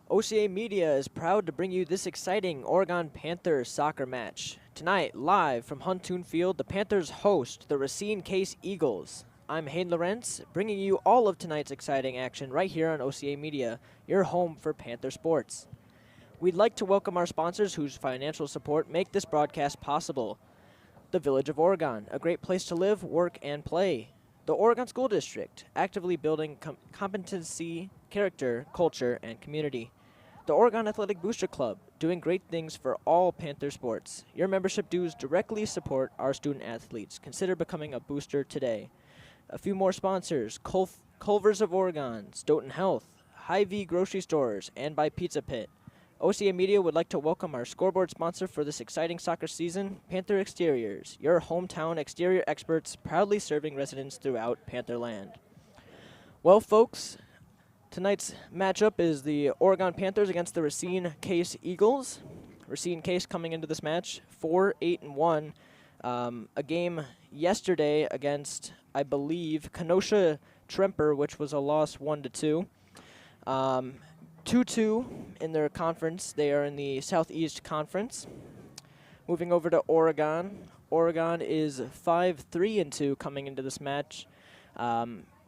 OCA Media is proud to bring you this exciting Oregon Panthers soccer match. Tonight, live from Huntoon Field, the Panthers host the Racine Case Eagles. I'm Hayden Lorenz, bringing you all of tonight's exciting action right here on OCA Media, your home for Panther sports. We'd like to welcome our sponsors whose financial support make this broadcast possible. The Village of Oregon, a great place to live, work, and play. The Oregon School District, actively building competency, character, culture, and community. The Oregon Athletic Booster Club, doing great things for all Panther sports. Your membership dues directly support our student athletes. Consider becoming a booster today. A few more sponsors: Culver's of Oregon, Stoughton Health, Hy-Vee Grocery Stores, and by Pizza Pit. OCA Media would like to welcome our scoreboard sponsor for this exciting soccer season, Panther Exteriors, your hometown exterior experts proudly serving residents throughout Pantherland. Well, folks, tonight's matchup is the Oregon Panthers against the Racine Case Eagles. Racine Case coming into this match 4-8-1. A game yesterday against, I believe, Kenosha Tremper, which was a loss 1-2. 2-2 in their conference. They are in the Southeast Conference. Moving over to Oregon. Oregon is 5-3-2 coming into this match.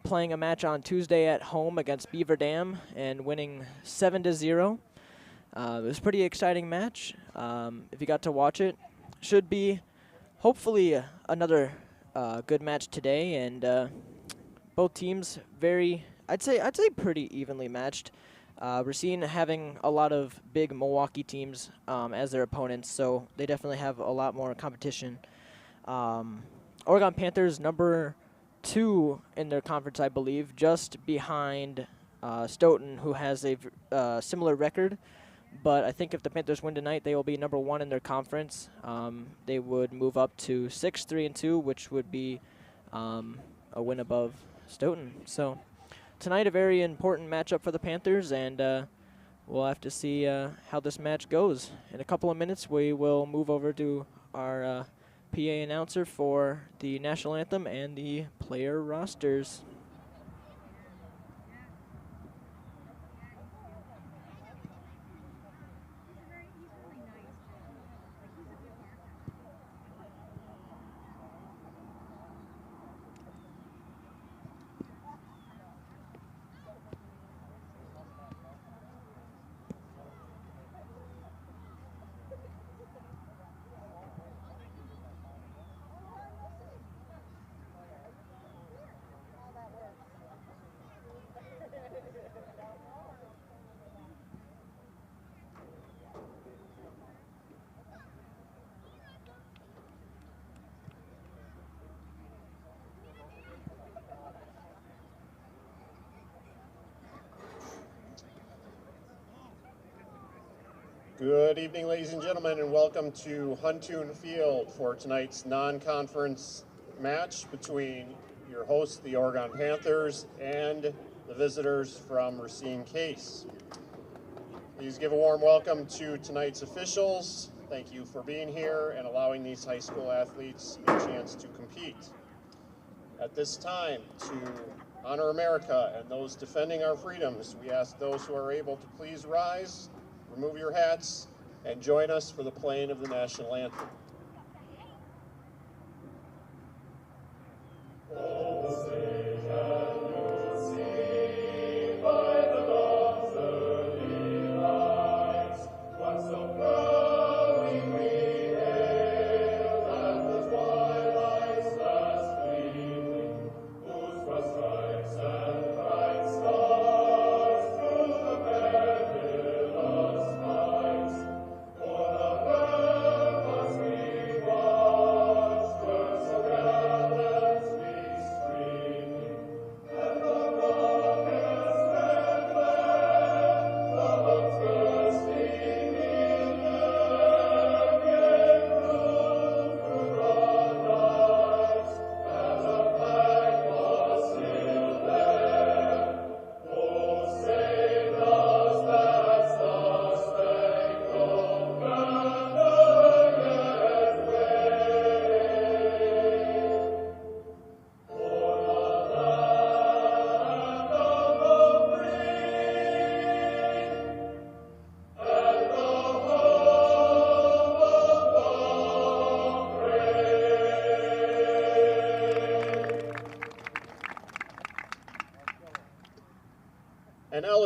Playing a match on Tuesday at home against Beaver Dam and winning 7-0. It was a pretty exciting match. If you got to watch it, should be hopefully another good match today. And both teams I'd say pretty evenly matched. Racine having a lot of big Milwaukee teams as their opponents, so they definitely have a lot more competition. Oregon Panthers number 2 in their conference, I believe, just behind Stoughton, who has a similar record. But I think if the Panthers win tonight, they will be number 1 in their conference. They would move up to 6-3-2, which would be a win above Stoughton. So tonight, a very important matchup for the Panthers, and we'll have to see how this match goes. In a couple of minutes, we will move over to our PA announcer for the national anthem and the player rosters. Good evening, ladies and gentlemen, and welcome to Huntoon Field for tonight's non-conference match between your hosts, the Oregon Panthers, and the visitors from Racine Case. Please give a warm welcome to tonight's officials. Thank you for being here and allowing these high school athletes a chance to compete. At this time, to honor America and those defending our freedoms, we ask those who are able to please rise, remove your hats, and join us for the playing of the national anthem. We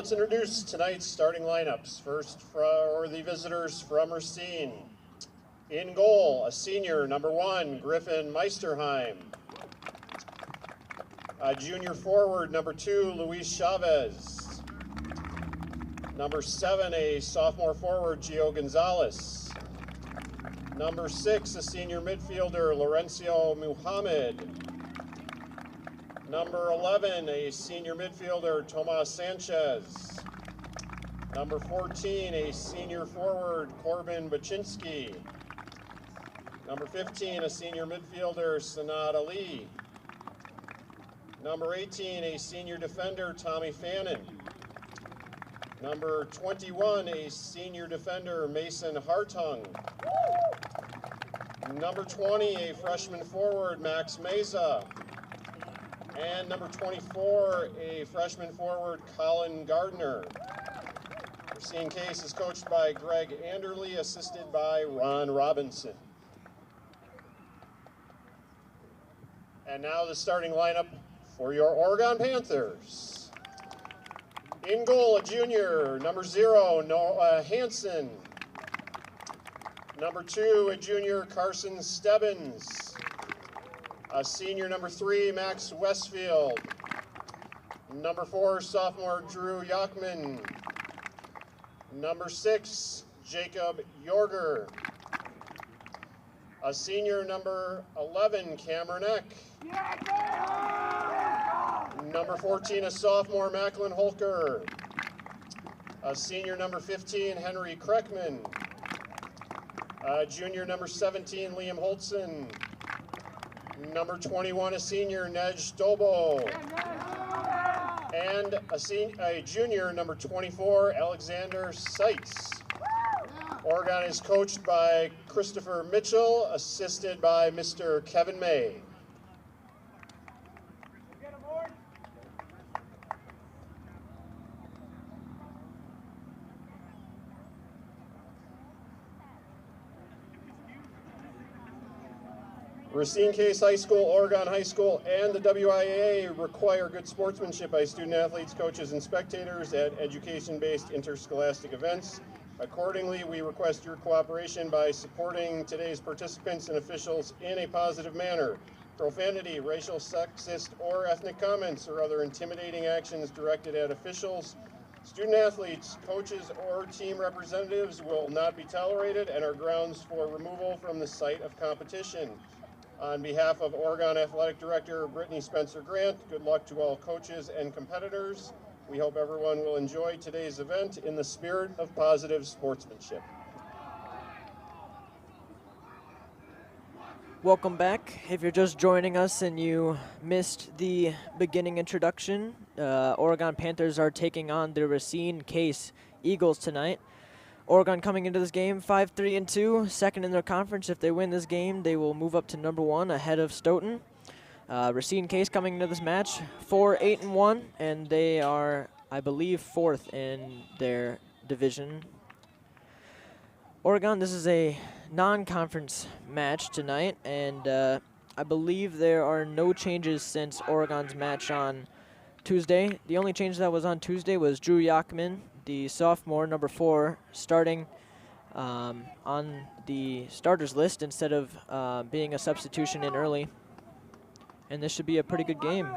let's introduce tonight's starting lineups. First for the visitors from Racine. In goal, a senior, number 1, Griffin Meisterheim. A junior forward, number 2, Luis Chavez. Number 7, a sophomore forward, Gio Gonzalez. Number 6, a senior midfielder, Laurencio Muhammad. Number 11, a senior midfielder, Tomas Sanchez. Number 14, a senior forward, Corbin Baczynski. Number 15, a senior midfielder, Sanad Ali. Number 18, a senior defender, Tommy Fannin. Number 21, a senior defender, Mason Hartung. Number 20, a freshman forward, Max Meza. And number 24, a freshman forward, Colin Gardner. Racine Case is coached by Greg Anderley, assisted by Ron Robinson. And now the starting lineup for your Oregon Panthers. In goal, a junior, number 0, Noah Hansen. Number 2, a junior, Carson Stebbins. A senior, number 3, Max Westfield. Number 4, sophomore, Drew Yachman. Number 6, Jacob Yorger. A senior, number 11, Cameron Eck. Number 14, a sophomore, Macklin Holker. A senior, number 15, Henry Kreckman. Junior, number 17, Liam Holtzen. Number 21, a senior, Nej Dobo. And a junior, number 24, Alexander Seitz. Oregon is coached by Christopher Mitchell, assisted by Mr. Kevin May. Racine Case High School, Oregon High School, and the WIAA require good sportsmanship by student athletes, coaches, and spectators at education-based interscholastic events. Accordingly, we request your cooperation by supporting today's participants and officials in a positive manner. Profanity, racial, sexist, or ethnic comments or other intimidating actions directed at officials, student athletes, coaches, or team representatives will not be tolerated and are grounds for removal from the site of competition. On behalf of Oregon Athletic Director Brittany Spencer-Grant, good luck to all coaches and competitors. We hope everyone will enjoy today's event in the spirit of positive sportsmanship. Welcome back. If you're just joining us and you missed the beginning introduction, Oregon Panthers are taking on the Racine Case Eagles tonight. Oregon coming into this game 5-3-2, second in their conference. If they win this game, they will move up to number 1 ahead of Stoughton. Racine Case coming into this match 4-8-1, and they are, I believe, 4th in their division. Oregon, this is a non-conference match tonight, and I believe there are no changes since Oregon's match on Tuesday. The only change that was on Tuesday was Drew Yachman, the sophomore, number 4, starting on the starters list instead of being a substitution in early. And this should be a pretty good game.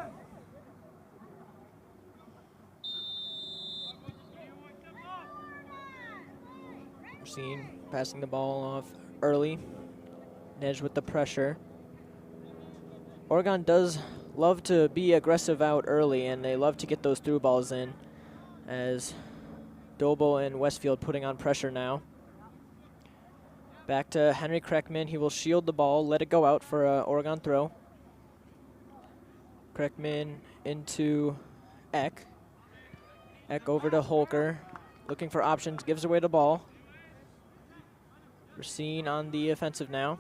Racine passing the ball off early. Nej with the pressure. Oregon does love to be aggressive out early, and they love to get those through balls in, as Dobo and Westfield putting on pressure now. Back to Henry Kreckman. He will shield the ball, let it go out for an Oregon throw. Kreckman into Eck. Eck over to Holker. Looking for options, gives away the ball. Racine on the offensive now.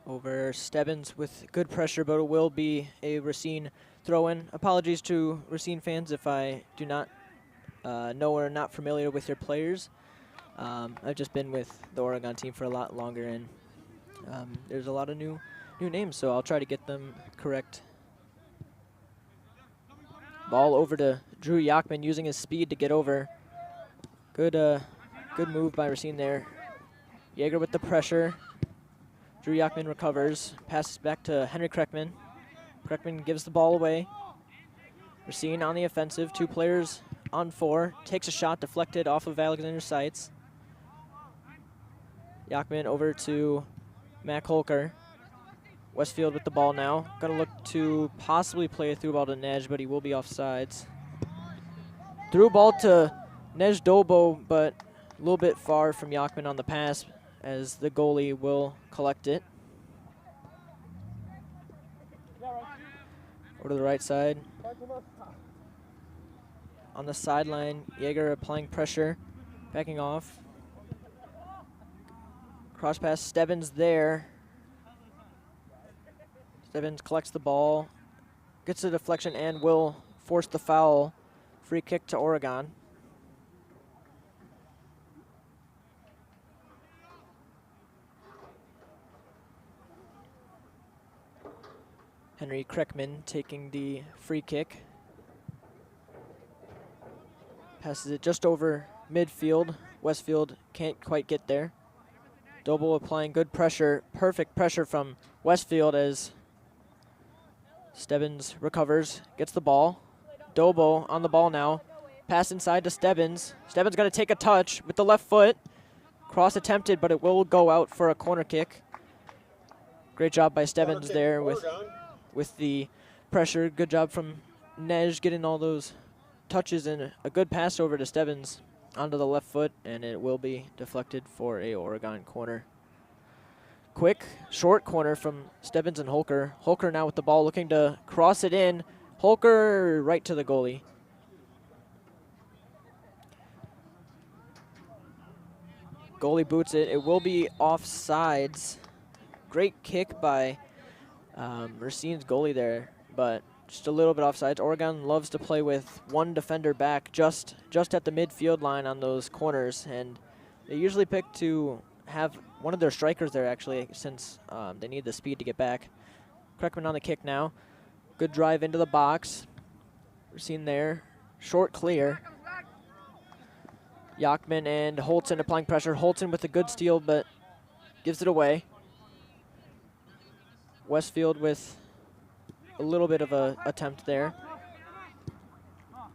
Over Stebbins with good pressure, but it will be a Racine throw-in. Apologies to Racine fans if I do not know or not familiar with your players. I've just been with the Oregon team for a lot longer, and There's a lot of new names, so I'll try to get them correct. Ball over to Drew Yachman using his speed to get over. Good move by Racine there. Yeager with the pressure. Drew Yachman recovers, passes back to Henry Kreckman. Kreckman gives the ball away. Racine on the offensive, 2 players on 4. Takes a shot deflected off of Alexander's sights. Yachman over to Mac Holker. Westfield with the ball now. Gonna look to possibly play a through ball to Nej, but he will be offsides. Through ball to Nej Dobo, but a little bit far from Yachman on the pass, as the goalie will collect it. Over to the right side. On the sideline, Yeager applying pressure, backing off. Cross pass, Stebbins there. Stebbins collects the ball, gets the deflection, and will force the foul. Free kick to Oregon. Henry Kreckman taking the free kick. Passes it just over midfield. Westfield can't quite get there. Doble applying good pressure, perfect pressure from Westfield as Stebbins recovers, gets the ball. Dobo on the ball now. Pass inside to Stebbins. Stebbins got to take a touch with the left foot. Cross attempted, but it will go out for a corner kick. Great job by Stebbins there with the pressure. Good job from Nej getting all those touches, and a good pass over to Stebbins onto the left foot, and it will be deflected for a Oregon corner. Quick, short corner from Stebbins and Holker. Holker now with the ball, looking to cross it in. Holker right to the goalie. Goalie boots it. It will be offsides. Great kick by Racine's goalie there, but just a little bit offsides. Oregon loves to play with 1 defender back just at the midfield line on those corners, and they usually pick to have one of their strikers there, actually, since they need the speed to get back. Kreckman on the kick now. Good drive into the box. Racine there. Short clear. Yachman and Holtzen applying pressure. Holtzen with a good steal, but gives it away. Westfield with a little bit of a attempt there.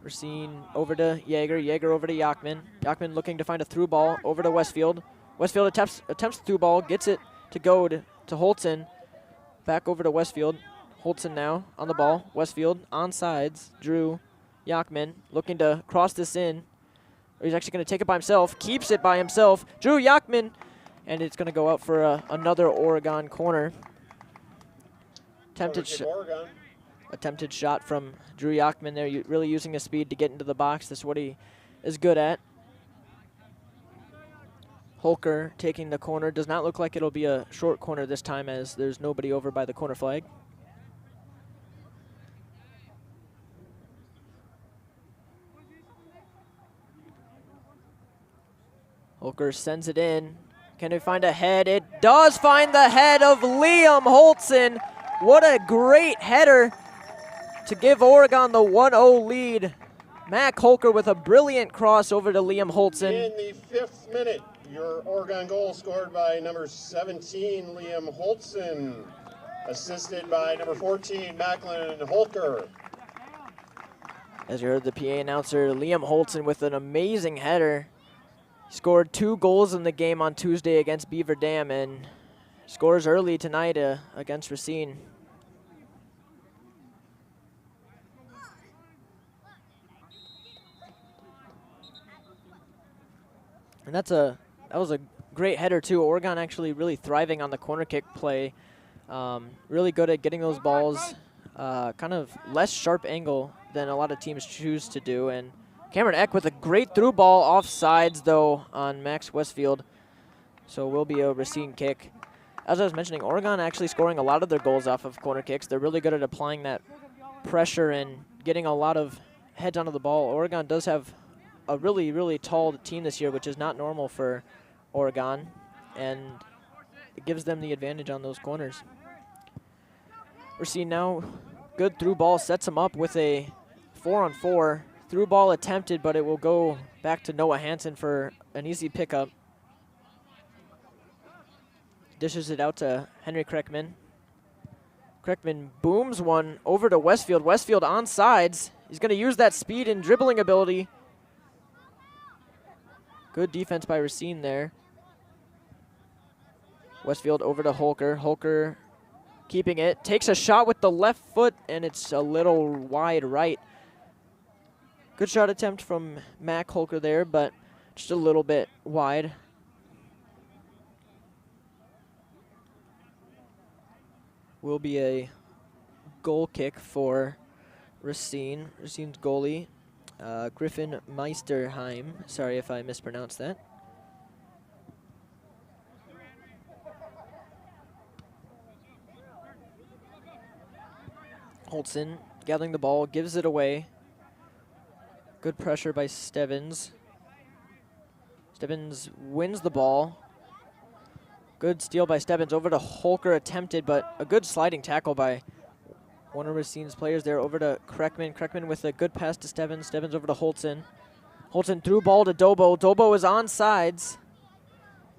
Racine over to Yeager. Yeager over to Yachman. Yachman looking to find a through ball over to Westfield. Westfield attempts the through ball, gets it to go to Holtzen. Back over to Westfield. Holtzen now on the ball. Westfield on sides. Drew Yachman looking to cross this in. He's actually going to take it by himself. Keeps it by himself. Drew Yachman. And it's going to go out for another Oregon corner. Attempted shot from Drew Yachman there, really using his speed to get into the box. That's what he is good at. Holker taking the corner. Does not look like it'll be a short corner this time, as there's nobody over by the corner flag. Holker sends it in. Can it find a head? It does find the head of Liam Holtzen. What a great header to give Oregon the 1-0 lead. Mac Holker with a brilliant cross over to Liam Holtzen. In the 5th minute, your Oregon goal scored by number 17, Liam Holtzen, assisted by number 14, Macklin Holker. As you heard the PA announcer, Liam Holtzen with an amazing header. He scored 2 goals in the game on Tuesday against Beaver Dam, and scores early tonight against Racine. And that was a great header too. Oregon actually really thriving on the corner kick play. Really good at getting those balls kind of less sharp angle than a lot of teams choose to do. And Cameron Eck with a great through ball off sides though on Max Westfield. So it will be a Racine kick. As I was mentioning, Oregon actually scoring a lot of their goals off of corner kicks. They're really good at applying that pressure and getting a lot of heads onto the ball. Oregon does have a really, really tall team this year, which is not normal for Oregon. And it gives them the advantage on those corners. Racine now, good through ball, sets him up with a 4-on-4. Through ball attempted, but it will go back to Noah Hansen for an easy pickup. Dishes it out to Henry Kreckman. Kreckman booms one over to Westfield. Westfield on sides. He's going to use that speed and dribbling ability. Good defense by Racine there. Westfield over to Holker. Holker keeping it. Takes a shot with the left foot, and it's a little wide right. Good shot attempt from Mac Holker there, but just a little bit wide. Will be a goal kick for Racine. Racine's goalie, Griffin Meisterheim. Sorry if I mispronounced that. Holtzen gathering the ball, gives it away. Good pressure by Stebbins. Stebbins wins the ball. Good steal by Stebbins over to Holker attempted, but a good sliding tackle by one of Racine's players there over to Kreckman. Kreckman with a good pass to Stebbins. Stebbins over to Holtzen. Holtzen threw ball to Dobo. Dobo is on sides.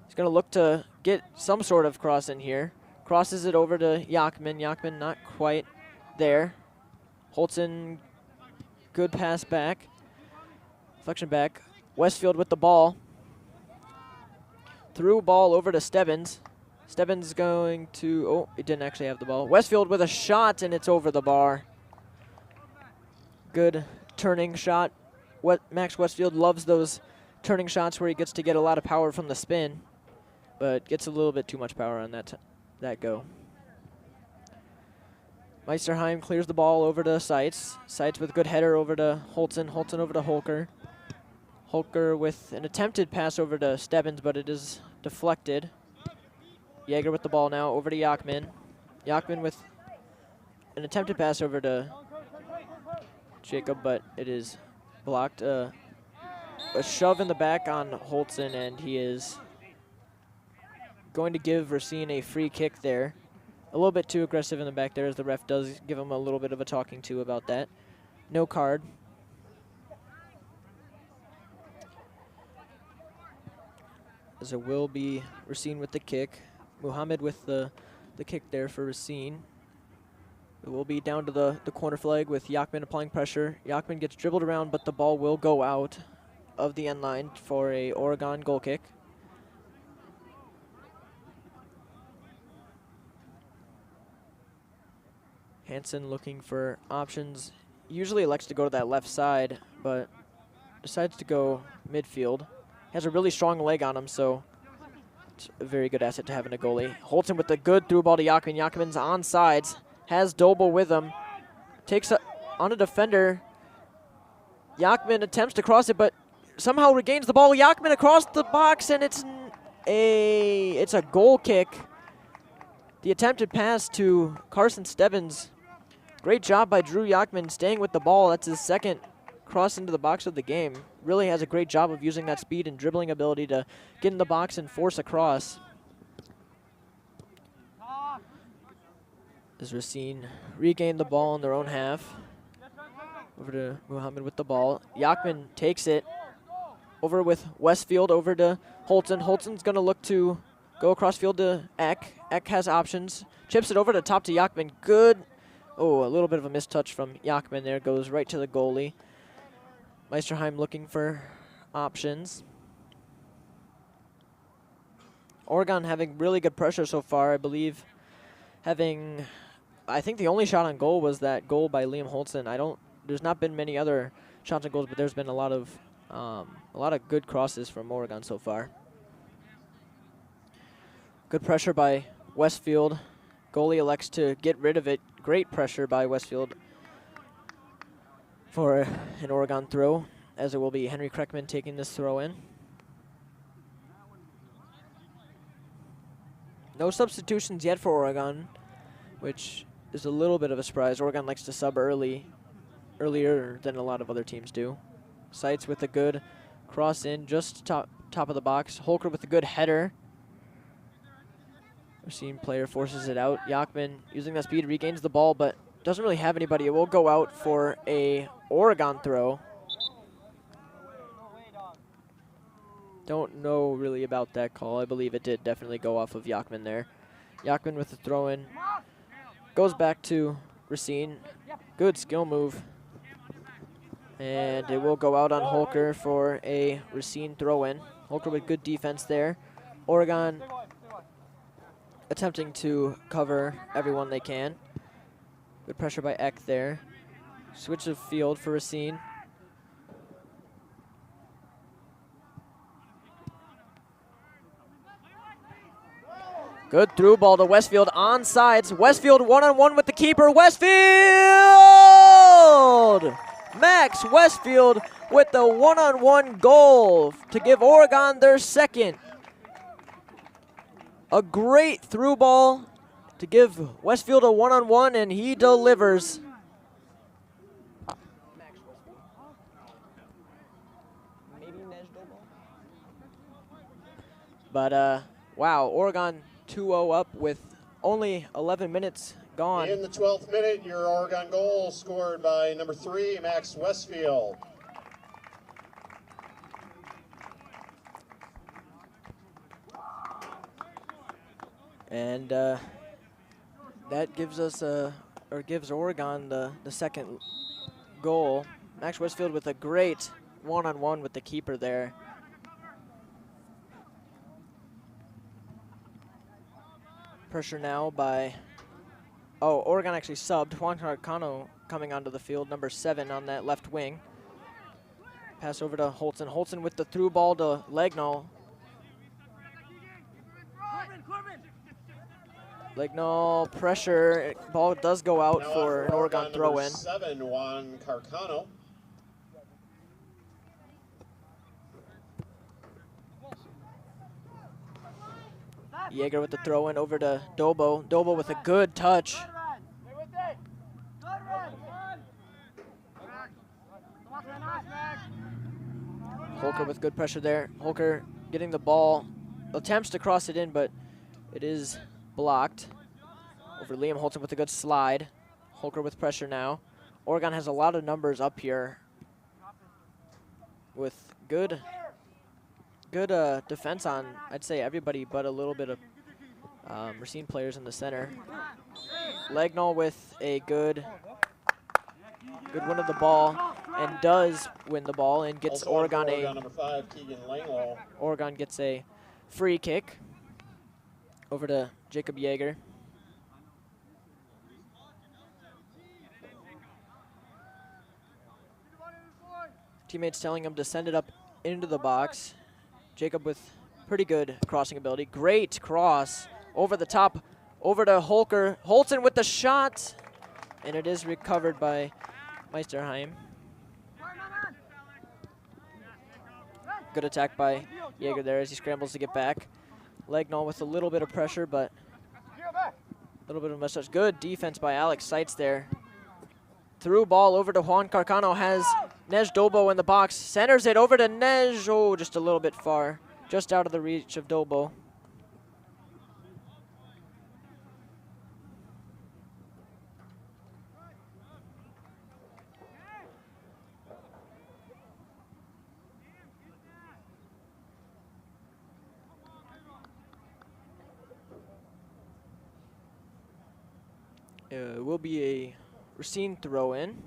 He's going to look to get some sort of cross in here. Crosses it over to Yachman. Yachman not quite there. Holtzen, good pass back. Flexion back. Westfield with the ball. Through ball over to Stebbins. Stebbins going to, oh, he didn't actually have the ball. Westfield with a shot, and it's over the bar. Good turning shot. Max Westfield loves those turning shots where he gets to get a lot of power from the spin, but gets a little bit too much power on that go. Meisterheim clears the ball over to Seitz. Seitz with a good header over to Holtzen. Holtzen over to Holker. Holker with an attempted pass over to Stebbins, but it is deflected. Yeager with the ball now over to Yachman. Yachman with an attempted pass over to Jacob, but it is blocked. A shove in the back on Holtzen, and he is going to give Racine a free kick there. A little bit too aggressive in the back there, as the ref does give him a little bit of a talking to about that. No card. As it will be Racine with the kick. Muhammad with the kick there for Racine. It will be down to the corner flag with Yachman applying pressure. Yachman gets dribbled around, but the ball will go out of the end line for a Oregon goal kick. Hansen looking for options. Usually elects to go to that left side, but decides to go midfield. Has a really strong leg on him, so it's a very good asset to have in a goalie. Holtzen with the good through ball to Yachman. Yachman's on sides. Has Doble with him. Takes on a defender. Yachman attempts to cross it, but somehow regains the ball. Yachman across the box, and it's a goal kick. The attempted pass to Carson Stebbins. Great job by Drew Yachman staying with the ball. That's his second cross into the box of the game. Really has a great job of using that speed and dribbling ability to get in the box and force a cross. As Racine regained the ball in their own half. Over to Muhammad with the ball. Yachman takes it over with Westfield over to Holtzen. Holtzen's going to look to go across field to Eck. Eck has options. Chips it over the top to Yachman. Good. Oh, a little bit of a mistouch from Yachman there. Goes right to the goalie. Meisterheim looking for options. Oregon having really good pressure so far. I believe I think the only shot on goal was that goal by Liam Holtzen. There's not been many other shots on goals, but there's been a lot of good crosses from Oregon so far. Good pressure by Westfield. Goalie elects to get rid of it. Great pressure by Westfield for an Oregon throw, as it will be Henry Kreckman taking this throw in. No substitutions yet for Oregon, which is a little bit of a surprise. Oregon likes to sub earlier than a lot of other teams do. Seitz with a good cross in, just top of the box. Holker with a good header. Racine player forces it out. Yachman using that speed regains the ball, but doesn't really have anybody. It will go out for a Oregon throw. Don't know really about that call. I believe it did definitely go off of Yachman there. Yachman with the throw in. Goes back to Racine. Good skill move. And it will go out on Holker for a Racine throw in. Holker with good defense there. Oregon attempting to cover everyone they can. Good pressure by Eck there. Switch of field for Racine. Good through ball to Westfield on sides. Westfield one-on-one with the keeper. Westfield! Max Westfield with the one-on-one goal to give Oregon their second. A great through ball to give Westfield a one-on-one, and he delivers. But, wow, Oregon 2-0 up with only 11 minutes gone. In the 12th minute, your Oregon goal scored by number 3, Max Westfield. And that gives us gives Oregon the second goal. Max Westfield with a great one-on-one with the keeper there. Pressure now by, Oregon actually subbed. Juan Carcano coming onto the field, number 7 on that left wing. Pass over to Holtzen. Holtzen with the through ball to Legnall. Legnall pressure. Ball does go out Now for an Oregon throw in. 7, Juan Carcano. Yeager with the throw in over to Dobo. Dobo with a good touch. Holker with good pressure there. Holker getting the ball. Attempts to cross it in, but it is blocked. Over Liam Holton with a good slide. Holker with pressure now. Oregon has a lot of numbers up here with good defense on, I'd say, everybody but a little bit of Racine players in the center. Legnall with a good win of the ball, and does win the ball and gets Also Oregon number 5, Keegan Langlow. Oregon gets a free kick over to Jacob Yeager. Teammates telling him to send it up into the box. Jacob with pretty good crossing ability. Great cross over the top, over to Holker. Holton with the shot, and it is recovered by Meisterheim. Good attack by Yeager there as he scrambles to get back. Legnall with a little bit of pressure, but a little bit of a mistake. Good defense by Alex Seitz there. Through ball over to Juan Carcano, has Nej Dobo in the box. Centers it over to Nej. Oh, just a little bit far. Just out of the reach of Dobo. Will be a Racine throw in.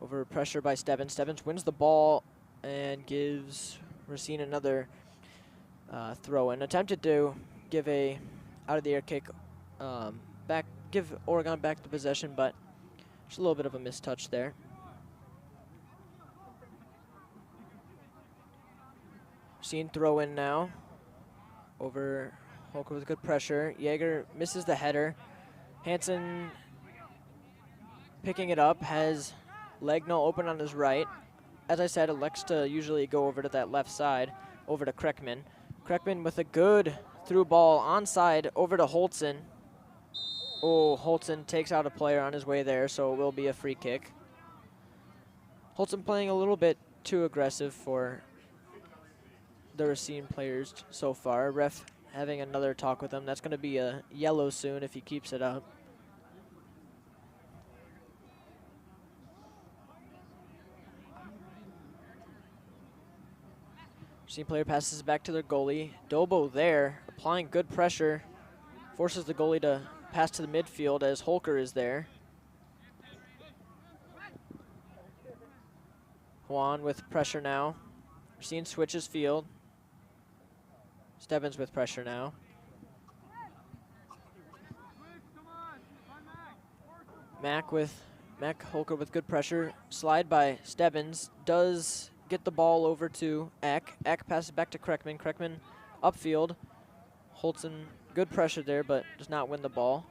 Over pressure by Stebbins. Stebbins wins the ball and gives Racine another throw in. Attempted to give a out of the air kick give Oregon back the possession, but just a little bit of a mistouch there. Racine throw in now. Over Holker with good pressure. Yeager misses the header. Hansen picking it up, has Legnall open on his right. As I said, elects to usually go over to that left side, over to Kreckman. Kreckman with a good through ball onside over to Holtzen. Oh, Holtzen takes out a player on his way there, so it will be a free kick. Holtzen playing a little bit too aggressive for the Racine players so far. Ref having another talk with him. That's going to be a yellow soon if he keeps it up. Racine player passes back to their goalie. Dobo there, applying good pressure. Forces the goalie to pass to the midfield as Holker is there. Juan with pressure now. Racine switches field. Stebbins with pressure now. Mac Holker with good pressure. Slide by Stebbins. Does get the ball over to Eck. Eck passes back to Kreckman. Kreckman upfield. Holtzen, good pressure there, but does not win the ball.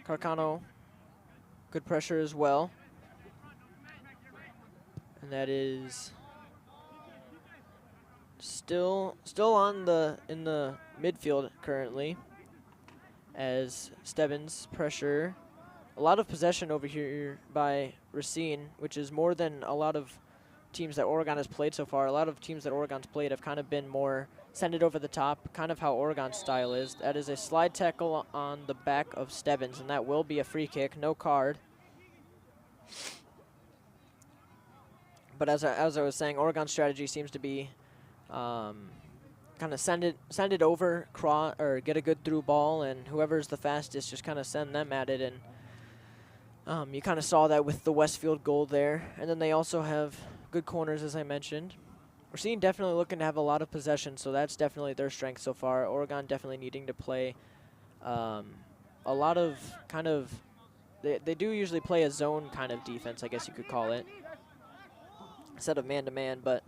Carcano, good pressure as well. And that is still in the midfield currently, as Stebbins pressure. A lot of possession over here by Racine, which is more than a lot of teams that Oregon has played so far. A lot of teams that Oregon's played have kind of been more send it over the top, kind of how Oregon's style is. That is a slide tackle on the back of Stebbins, and that will be a free kick, no card. But as I was saying, Oregon's strategy seems to be kind of send it over, or get a good through ball, and whoever's the fastest, just kind of send them at it. And you kind of saw that with the Westfield goal there. And then they also have good corners, as I mentioned. Racine definitely looking to have a lot of possession, so that's definitely their strength so far. Oregon definitely needing to play a lot of kind of, they do usually play a zone kind of defense, I guess you could call it, instead of man-to-man, but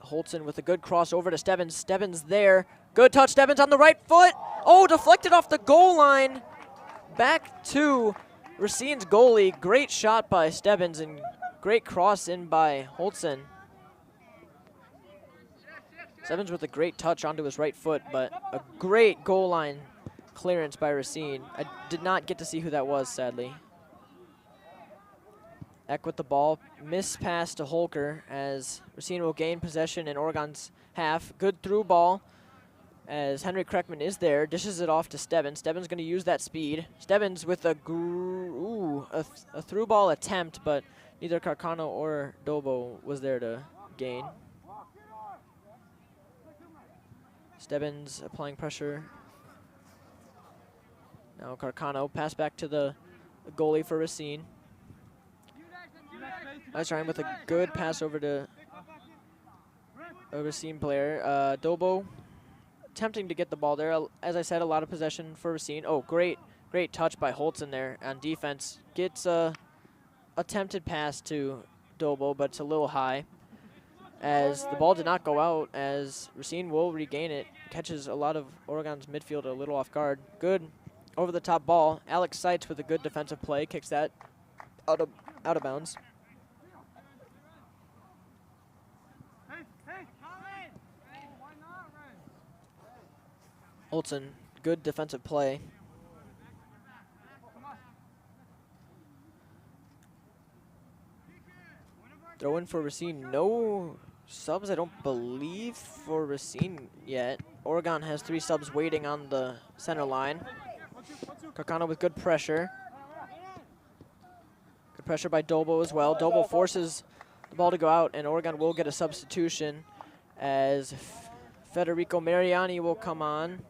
Holtzen with a good cross over to Stebbins. Stebbins there. Good touch. Stebbins on the right foot. Oh, deflected off the goal line. Back to Racine's goalie. Great shot by Stebbins and great cross in by Holtzen. Stebbins with a great touch onto his right foot, but a great goal line clearance by Racine. I did not get to see who that was, sadly. Eck with the ball, miss pass to Holker as Racine will gain possession in Oregon's half. Good through ball as Henry Kreckman is there, dishes it off to Stebbins. Stebbins going to use that speed. Stebbins with a through ball attempt, but neither Carcano or Dobo was there to gain. Stebbins applying pressure. Now Carcano, pass back to the goalie for Racine. Nice try with a good pass over to a Racine player. Dobo attempting to get the ball there. As I said, a lot of possession for Racine. Oh, great touch by Holtzen there on defense. Gets a attempted pass to Dobo, but it's a little high. As the ball did not go out, as Racine will regain it. Catches a lot of Oregon's midfield a little off guard. Good over-the-top ball. Alex Seitz with a good defensive play. Kicks that out of bounds. Holtzen, good defensive play. Throw in for Racine. No subs, I don't believe, for Racine yet. Oregon has 3 subs waiting on the center line. Carcano with good pressure. Good pressure by Dobo as well. Dobo forces the ball to go out, and Oregon will get a substitution as Federico Mariani will come on.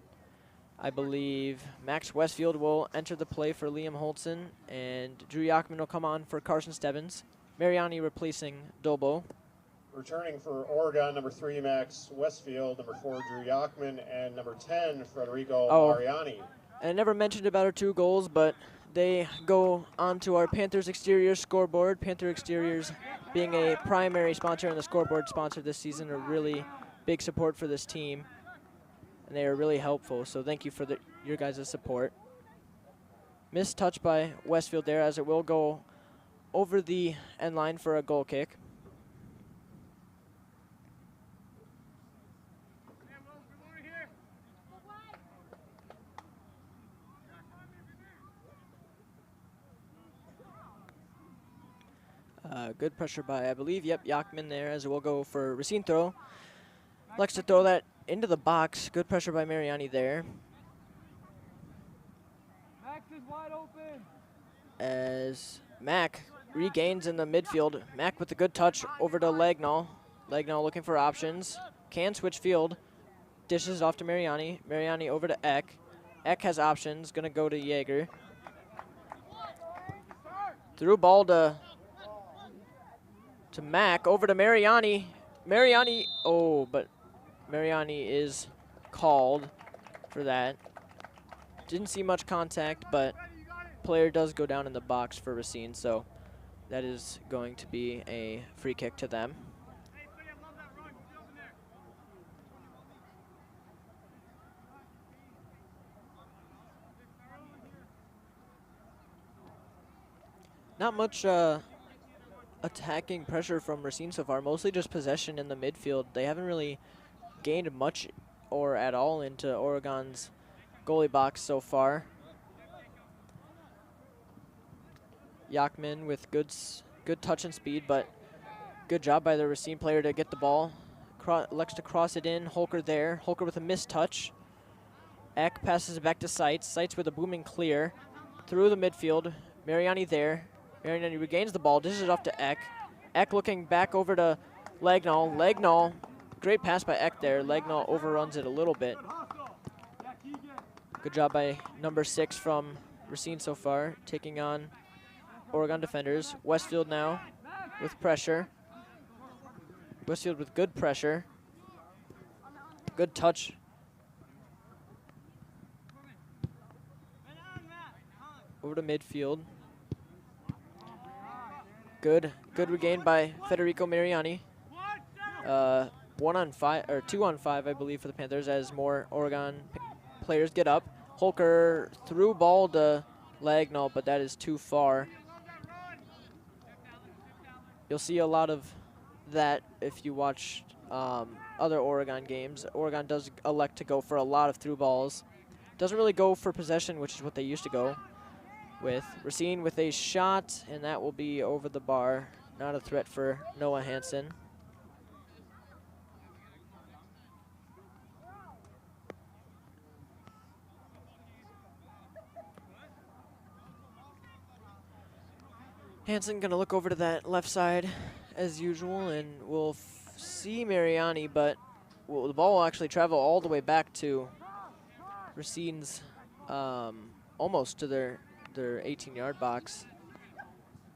I believe Max Westfield will enter the play for Liam Holtzen, and Drew Yachman will come on for Carson Stebbins. Mariani replacing Dobo. Returning for Oregon, number 3, Max Westfield, number 4, Drew Yachman, and number 10, Federico Mariani. And I never mentioned about our 2 goals, but they go onto our Panthers Exterior scoreboard. Panther Exteriors being a primary sponsor and the scoreboard sponsor this season, a really big support for this team. And they are really helpful, so thank you for your guys' support. Missed touch by Westfield there, as it will go over the end line for a goal kick. Good pressure by, I believe, Yachman there, as it will go for Racine throw. Likes to throw that into the box. Good pressure by Mariani there. Max is wide open. As Mack regains in the midfield. Mack with a good touch over to Lagnall. Lagnall looking for options. Can switch field. Dishes it off to Mariani. Mariani over to Eck. Eck has options. Going to go to Jaeger. Through ball to Mack. Over to Mariani. Mariani. Oh, but Mariani is called for that. Didn't see much contact, but player does go down in the box for Racine, so that is going to be a free kick to them. Not much attacking pressure from Racine so far, mostly just possession in the midfield. They haven't really gained much or at all into Oregon's goalie box so far. Yachman with good touch and speed, but good job by the Racine player to get the ball. Elects to cross it in. Holker there. Holker with a missed touch. Eck passes it back to Seitz. Seitz with a booming clear. Through the midfield. Mariani there. Mariani regains the ball. Dishes it off to Eck. Eck looking back over to Lagnall. Lagnall, great pass by Eck there. Lagnall overruns it a little bit. Good job by number 6 from Racine so far, taking on Oregon defenders. Westfield now with pressure. Westfield with good pressure. Good touch. Over to midfield. Good regain by Federico Mariani. 1 on 5 or 2 on 5, I believe, for the Panthers as more Oregon players get up. Holker through ball to Lagnall, but that is too far. You'll see a lot of that if you watch other Oregon games. Oregon does elect to go for a lot of through balls. Doesn't really go for possession, which is what they used to go with. Racine with a shot, and that will be over the bar. Not a threat for Noah Hansen. Hansen gonna look over to that left side as usual, and we'll see Mariani, but the ball will actually travel all the way back to Racine's, almost to their 18-yard box.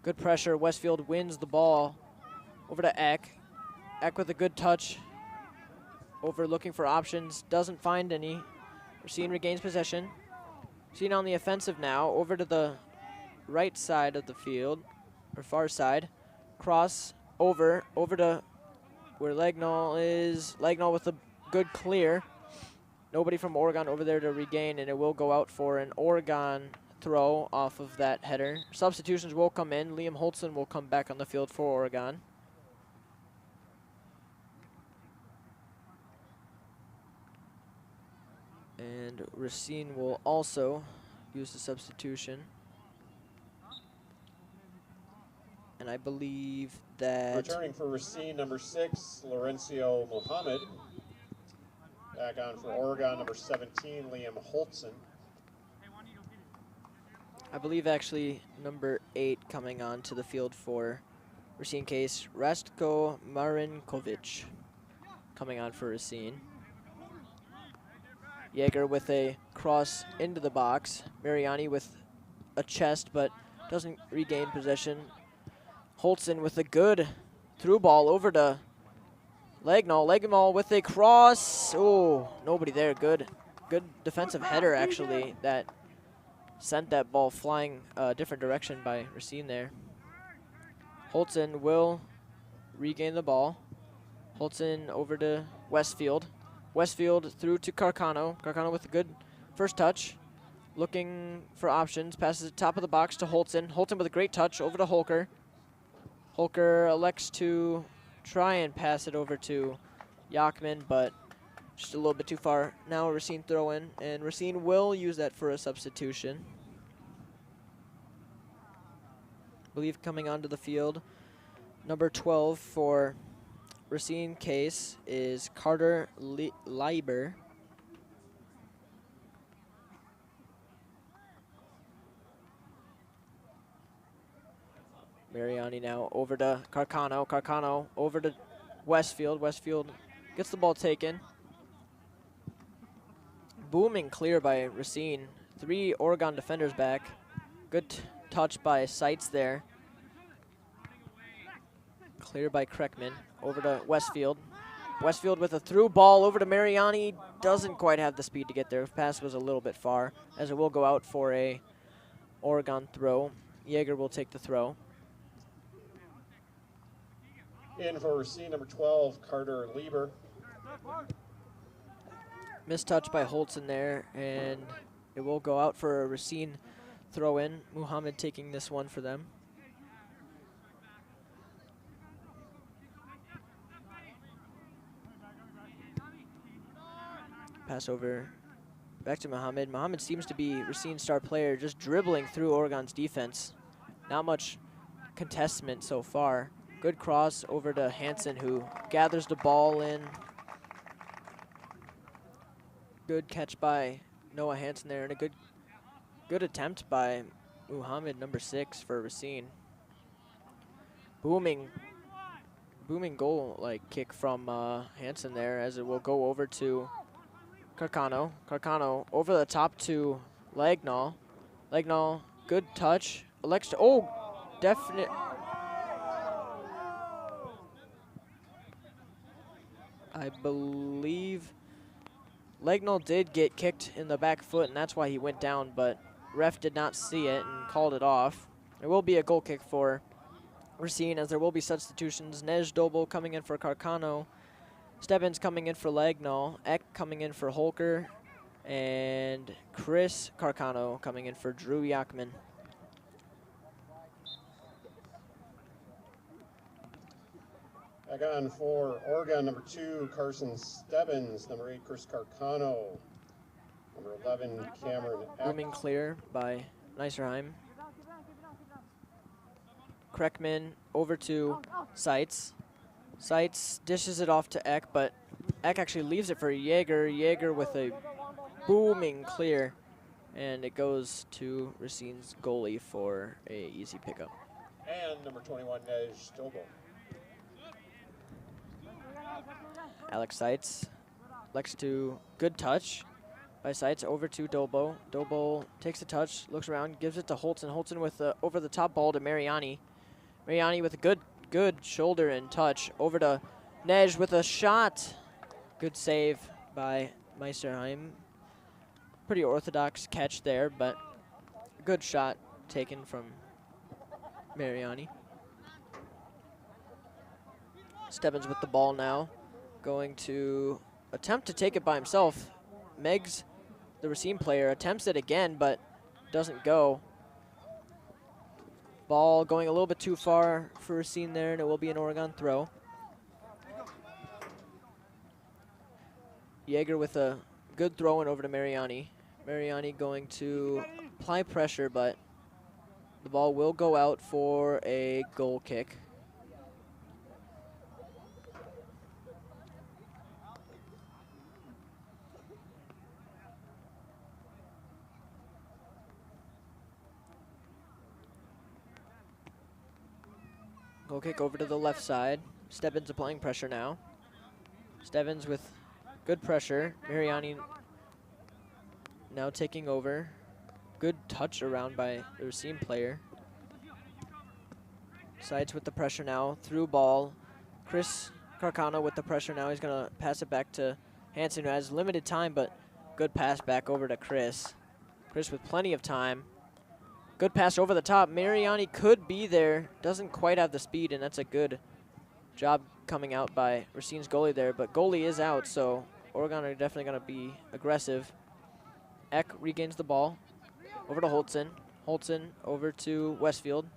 Good pressure. Westfield wins the ball over to Eck. Eck with a good touch. Over looking for options. Doesn't find any. Racine regains possession. Racine on the offensive now. Over to the right side of the field, or far side. Cross over to where Lagnall is. Lagnall with a good clear. Nobody from Oregon over there to regain, and it will go out for an Oregon throw off of that header. Substitutions will come in. Liam Holtzen will come back on the field for Oregon. And Racine will also use the substitution. And I believe that... Returning for Racine, number 6, Laurencio Mohammed. Back on for Oregon, number 17, Liam Holtzen. I believe actually number 8 coming on to the field for Racine Case, Rastko Marinkovic coming on for Racine. Jaeger with a cross into the box. Mariani with a chest, but doesn't regain possession. Holtzen with a good through ball over to Lagnall. Lagnall with a cross. Oh, nobody there. Good defensive header, actually, that sent that ball flying a different direction by Racine there. Holtzen will regain the ball. Holtzen over to Westfield. Westfield through to Carcano. Carcano with a good first touch. Looking for options. Passes it top of the box to Holtzen. Holtzen with a great touch over to Holker. Holker elects to try and pass it over to Yachman, but just a little bit too far. Now a Racine throw in, and Racine will use that for a substitution. I believe coming onto the field, number 12 for Racine Case is Carter Leiber. Mariani now over to Carcano. Carcano over to Westfield. Westfield gets the ball taken. Booming clear by Racine. 3 Oregon defenders back. Good touch by Seitz there. Clear by Kreckman. Over to Westfield. Westfield with a through ball over to Mariani. Doesn't quite have the speed to get there. Pass was a little bit far, as it will go out for a Oregon throw. Yeager will take the throw. In for Racine, number 12, Carter Lieber. Mistouch by Holtzen there, and it will go out for a Racine throw in. Muhammad taking this one for them. Pass over back to Muhammad. Muhammad seems to be Racine's star player, just dribbling through Oregon's defense. Not much contestment so far. Good cross over to Hansen, who gathers the ball in. Good catch by Noah Hansen there, and a good attempt by Muhammad, number 6 for Racine. Booming goal kick from Hansen there, as it will go over to Carcano. Carcano over the top to Lagnall. Lagnall, good touch. Definite. I believe Lagnall did get kicked in the back foot, and that's why he went down, but ref did not see it and called it off. There will be a goal kick for Racine, as there will be substitutions. Nej Doble coming in for Carcano. Stebbins coming in for Lagnall. Eck coming in for Holker. And Chris Carcano coming in for Drew Yachman. Back on for Oregon, number 2, Carson Stebbins. Number 8, Chris Carcano. Number 11, Cameron Eck. Booming clear by Nicerheim. Kreckman over to Seitz. Seitz dishes it off to Eck, but Eck actually leaves it for Yeager. Yeager with a booming clear, and it goes to Racine's goalie for a easy pickup. And number 21, Nej Doble. Alex Seitz likes to good touch by Seitz over to Dobo. Dobo takes a touch, looks around, gives it to Holtzen. Holtzen with the over the top ball to Mariani. Mariani with a good shoulder and touch over to Nej with a shot. Good save by Meisterheim. Pretty orthodox catch there, but good shot taken from Mariani. Stebbins with the ball now, going to attempt to take it by himself. Meggs, the Racine player, attempts it again, but doesn't go. Ball going a little bit too far for Racine there, and it will be an Oregon throw. Yeager with a good throw in over to Mariani. Mariani going to apply pressure, but the ball will go out for a goal kick. Goal kick over to the left side. Stebbins applying pressure now. Stebbins with good pressure. Mariani now taking over. Good touch around by the Racine player. Sides with the pressure now. Through ball. Chris Carcano with the pressure now. He's going to pass it back to Hansen, who has limited time, but good pass back over to Chris. Chris with plenty of time. Good pass over the top. Mariani could be there. Doesn't quite have the speed, and that's a good job coming out by Racine's goalie there. But goalie is out, so Oregon are definitely going to be aggressive. Eck regains the ball. Over to Holtzen. Holtzen over to Westfield.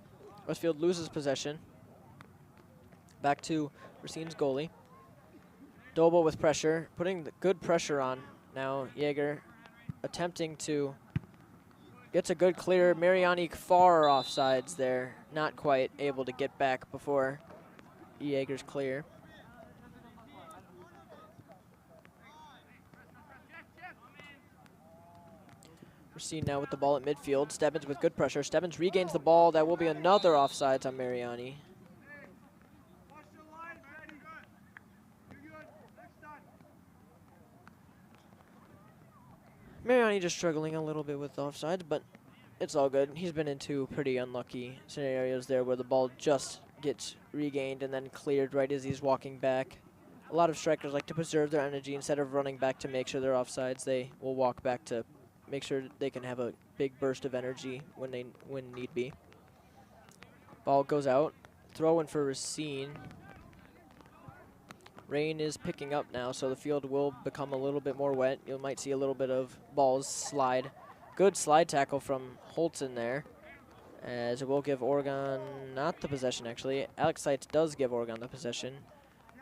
Westfield loses possession. Back to Racine's goalie. Doble with pressure, putting the good pressure on. Now Yeager attempting to gets a good clear. Mariani far offsides there. Not quite able to get back before Yeager's clear. Racine now with the ball at midfield. Stebbins with good pressure. Stebbins regains the ball. That will be another offsides on Mariani. Mariani just struggling a little bit with offsides, but it's all good. He's been in two pretty unlucky scenarios there where the ball just gets regained and then cleared right as he's walking back. A lot of strikers like to preserve their energy. Instead of running back to make sure they're offsides, they will walk back to make sure they can have a big burst of energy when need be. Ball goes out. Throw in for Racine. Rain is picking up now, so the field will become a little bit more wet. You might see a little bit of balls slide. Good slide tackle from Holton there, as it will give Oregon not the possession, actually. Alex Seitz does give Oregon the possession.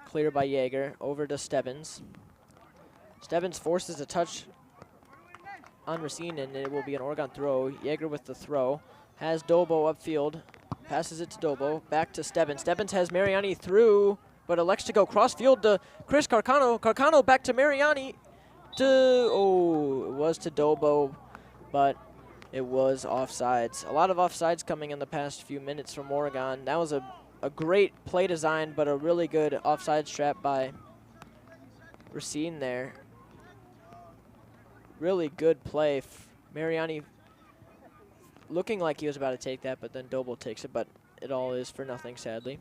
Clear by Yeager, over to Stebbins. Stebbins forces a touch on Racine, and it will be an Oregon throw. Yeager with the throw. Has Dobo upfield. Passes it to Dobo. Back to Stebbins. Stebbins has Mariani through, but elects to go cross field to Chris Carcano. Carcano back to Mariani. It was to Dobo, but it was offsides. A lot of offsides coming in the past few minutes from Oregon. That was a great play design, but a really good offside trap by Racine there. Really good play. Mariani looking like he was about to take that, but then Dobo takes it, but it all is for nothing, sadly.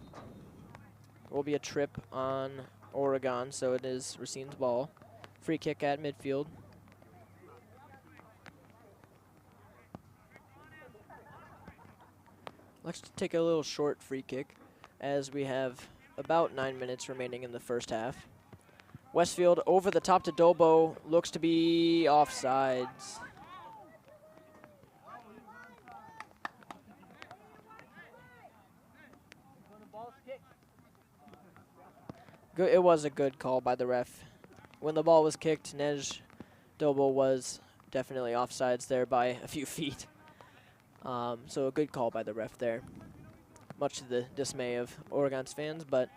Will be a trip on Oregon, so it is Racine's ball. Free kick at midfield. Let's take a little short free kick as we have about 9 minutes remaining in the first half. Westfield over the top to Dobo, looks to be offsides. It was a good call by the ref. When the ball was kicked, Nej Dobo was definitely offsides there by a few feet. So a good call by the ref there. Much to the dismay of Oregon's fans, but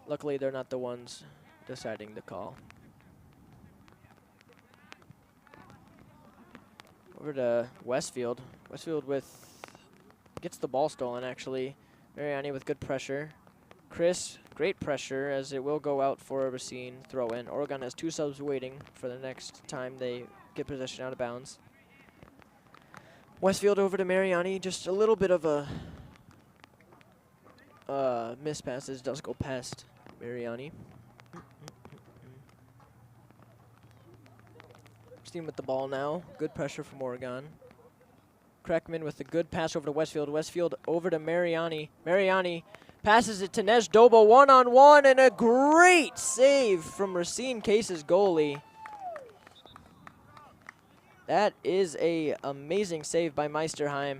luckily they're not the ones deciding the call. Over to Westfield. Westfield gets the ball stolen, actually. Mariani with good pressure. Chris, great pressure, as it will go out for a Racine throw in. Oregon has two subs waiting for the next time they get possession out of bounds. Westfield over to Mariani, just a little bit of a miss passes, does go past Mariani. Racine with the ball now, good pressure from Oregon. Kreckman with a good pass over to Westfield. Westfield over to Mariani. Mariani passes it to Nej Dobo, one-on-one, and a great save from Racine Case's goalie. That is a amazing save by Meisterheim.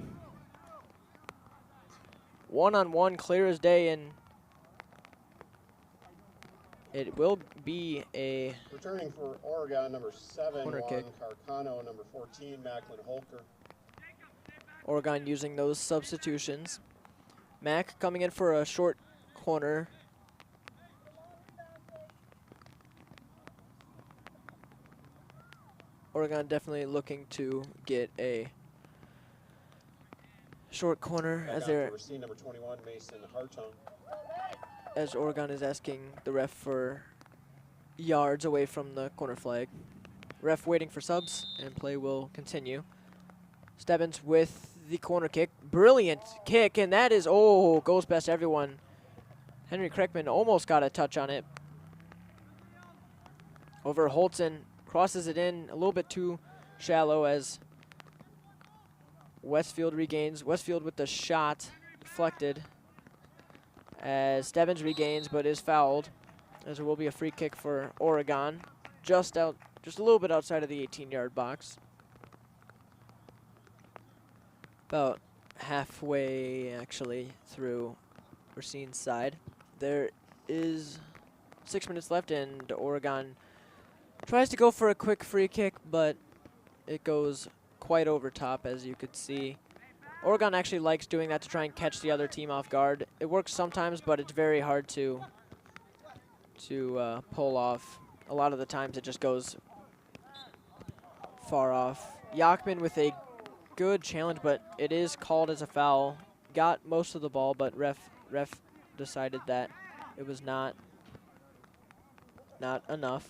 One-on-one, clear as day, and it will be a returning for Oregon, number 7, corner Juan kick. Carcano, number 14, Macklin Holker. Oregon using those substitutions. Mack coming in for a short corner. Oregon definitely looking to get a short corner Back as out they're for Racine, number 21, Mason Hartung. as Oregon is asking the ref for yards away from the corner flag. Ref waiting for subs, and play will continue. Stebbins with the corner kick. Brilliant kick, and that is, goes past everyone. Henry Kreckman almost got a touch on it. Over Holton, crosses it in a little bit too shallow as Westfield regains. Westfield with the shot, deflected. As Stebbins regains, but is fouled. As there will be a free kick for Oregon, just a little bit outside of the 18-yard box. About halfway, actually, through Racine's side. There is 6 minutes left, and Oregon tries to go for a quick free kick, but it goes quite over top, as you could see. Oregon actually likes doing that to try and catch the other team off guard. It works sometimes, but it's very hard to pull off. A lot of the times it just goes far off. Yachman with a good challenge, but it is called as a foul. Got most of the ball, but ref decided that it was not enough.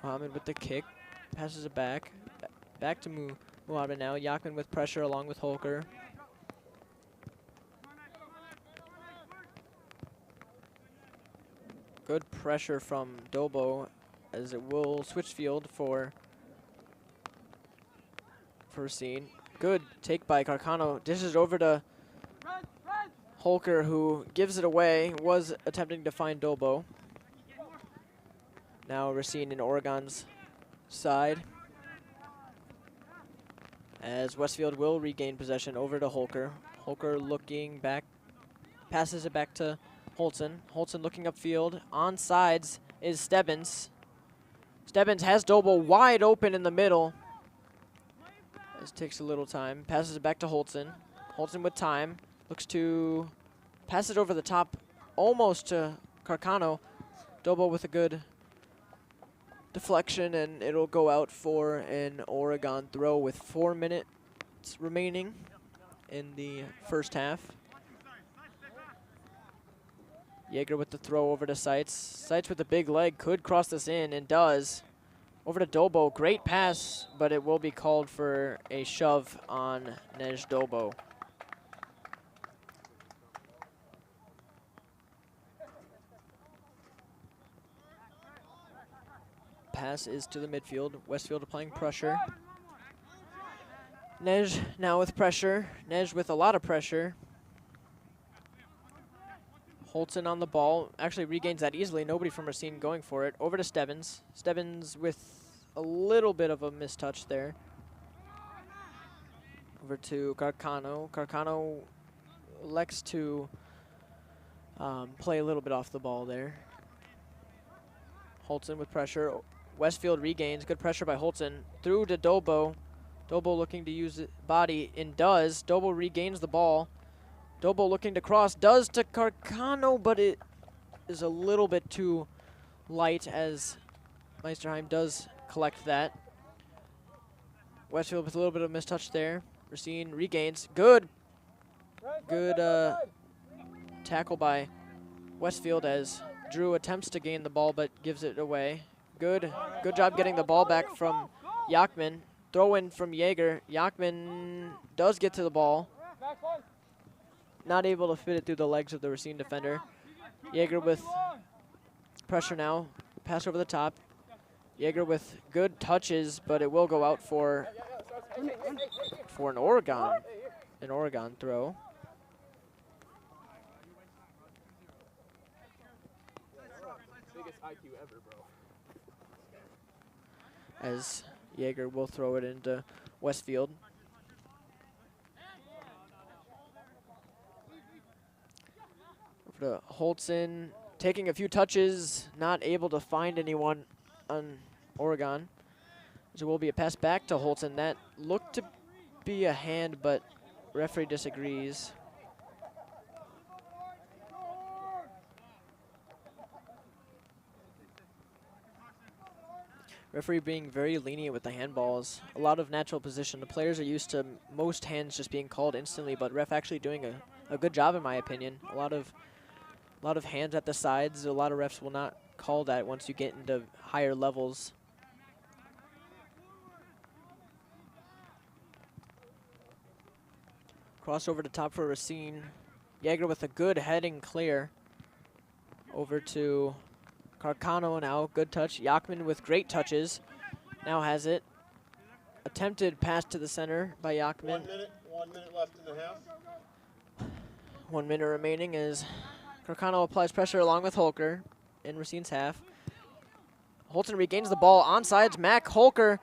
Muhammad with the kick, passes it back to Muhammad now. Yachman with pressure along with Holker. Good pressure from Dobo as it will switch field for Racine. Good take by Carcano. Dishes over to Holker, who gives it away. Was attempting to find Dobo. Now Racine in Oregon's side, as Westfield will regain possession over to Holker. Holker looking back, passes it back to Holtzen. Holtzen looking upfield. On sides is Stebbins. Stebbins has Dobo wide open in the middle. This takes a little time. Passes it back to Holtzen. Holtzen with time. Looks to pass it over the top almost to Carcano. Dobo with a good deflection, and it'll go out for an Oregon throw with 4 minutes remaining in the first half. Yeager with the throw over to Seitz. Seitz with a big leg, could cross this in, and does. Over to Dobo, great pass, but it will be called for a shove on Nej Dobo. Pass is to the midfield. Westfield applying pressure. Nej now with pressure. Nej with a lot of pressure. Holtzen on the ball. Actually regains that easily. Nobody from Racine going for it. Over to Stebbins. Stebbins with a little bit of a mistouch there. Over to Carcano. Carcano elects to play a little bit off the ball there. Holtzen with pressure. Westfield regains. Good pressure by Holtzen. Through to Dobo. Dobo looking to use it body, and does. Dobo regains the ball. Dobo looking to cross. Does to Carcano, but it is a little bit too light as Meisterheim does collect that. Westfield with a little bit of mistouch there. Racine regains. Good tackle by Westfield as Drew attempts to gain the ball but gives it away. Good job getting the ball back from Yachman. Throw in from Yeager. Yachman does get to the ball. Not able to fit it through the legs of the Racine defender. Yeager with pressure now. Pass over the top. Yeager with good touches, but it will go out for an Oregon throw. Biggest IQ ever, bro. As Yeager will throw it into Westfield. Over to Holtzen, taking a few touches, not able to find anyone on Oregon. So will be a pass back to Holtzen. That looked to be a hand, but referee disagrees. Referee being very lenient with the handballs. A lot of natural position. The players are used to most hands just being called instantly, but ref actually doing a good job in my opinion. A lot of hands at the sides. A lot of refs will not call that once you get into higher levels. Crossover to top for Racine. Yeager with a good heading clear. Over to Carcano now, good touch. Yachman with great touches. Now has it. Attempted pass to the center by Yachman. 1 minute left in the half. 1 minute remaining as Carcano applies pressure along with Holker in Racine's half. Holton regains the ball. Onsides, Mac Holker.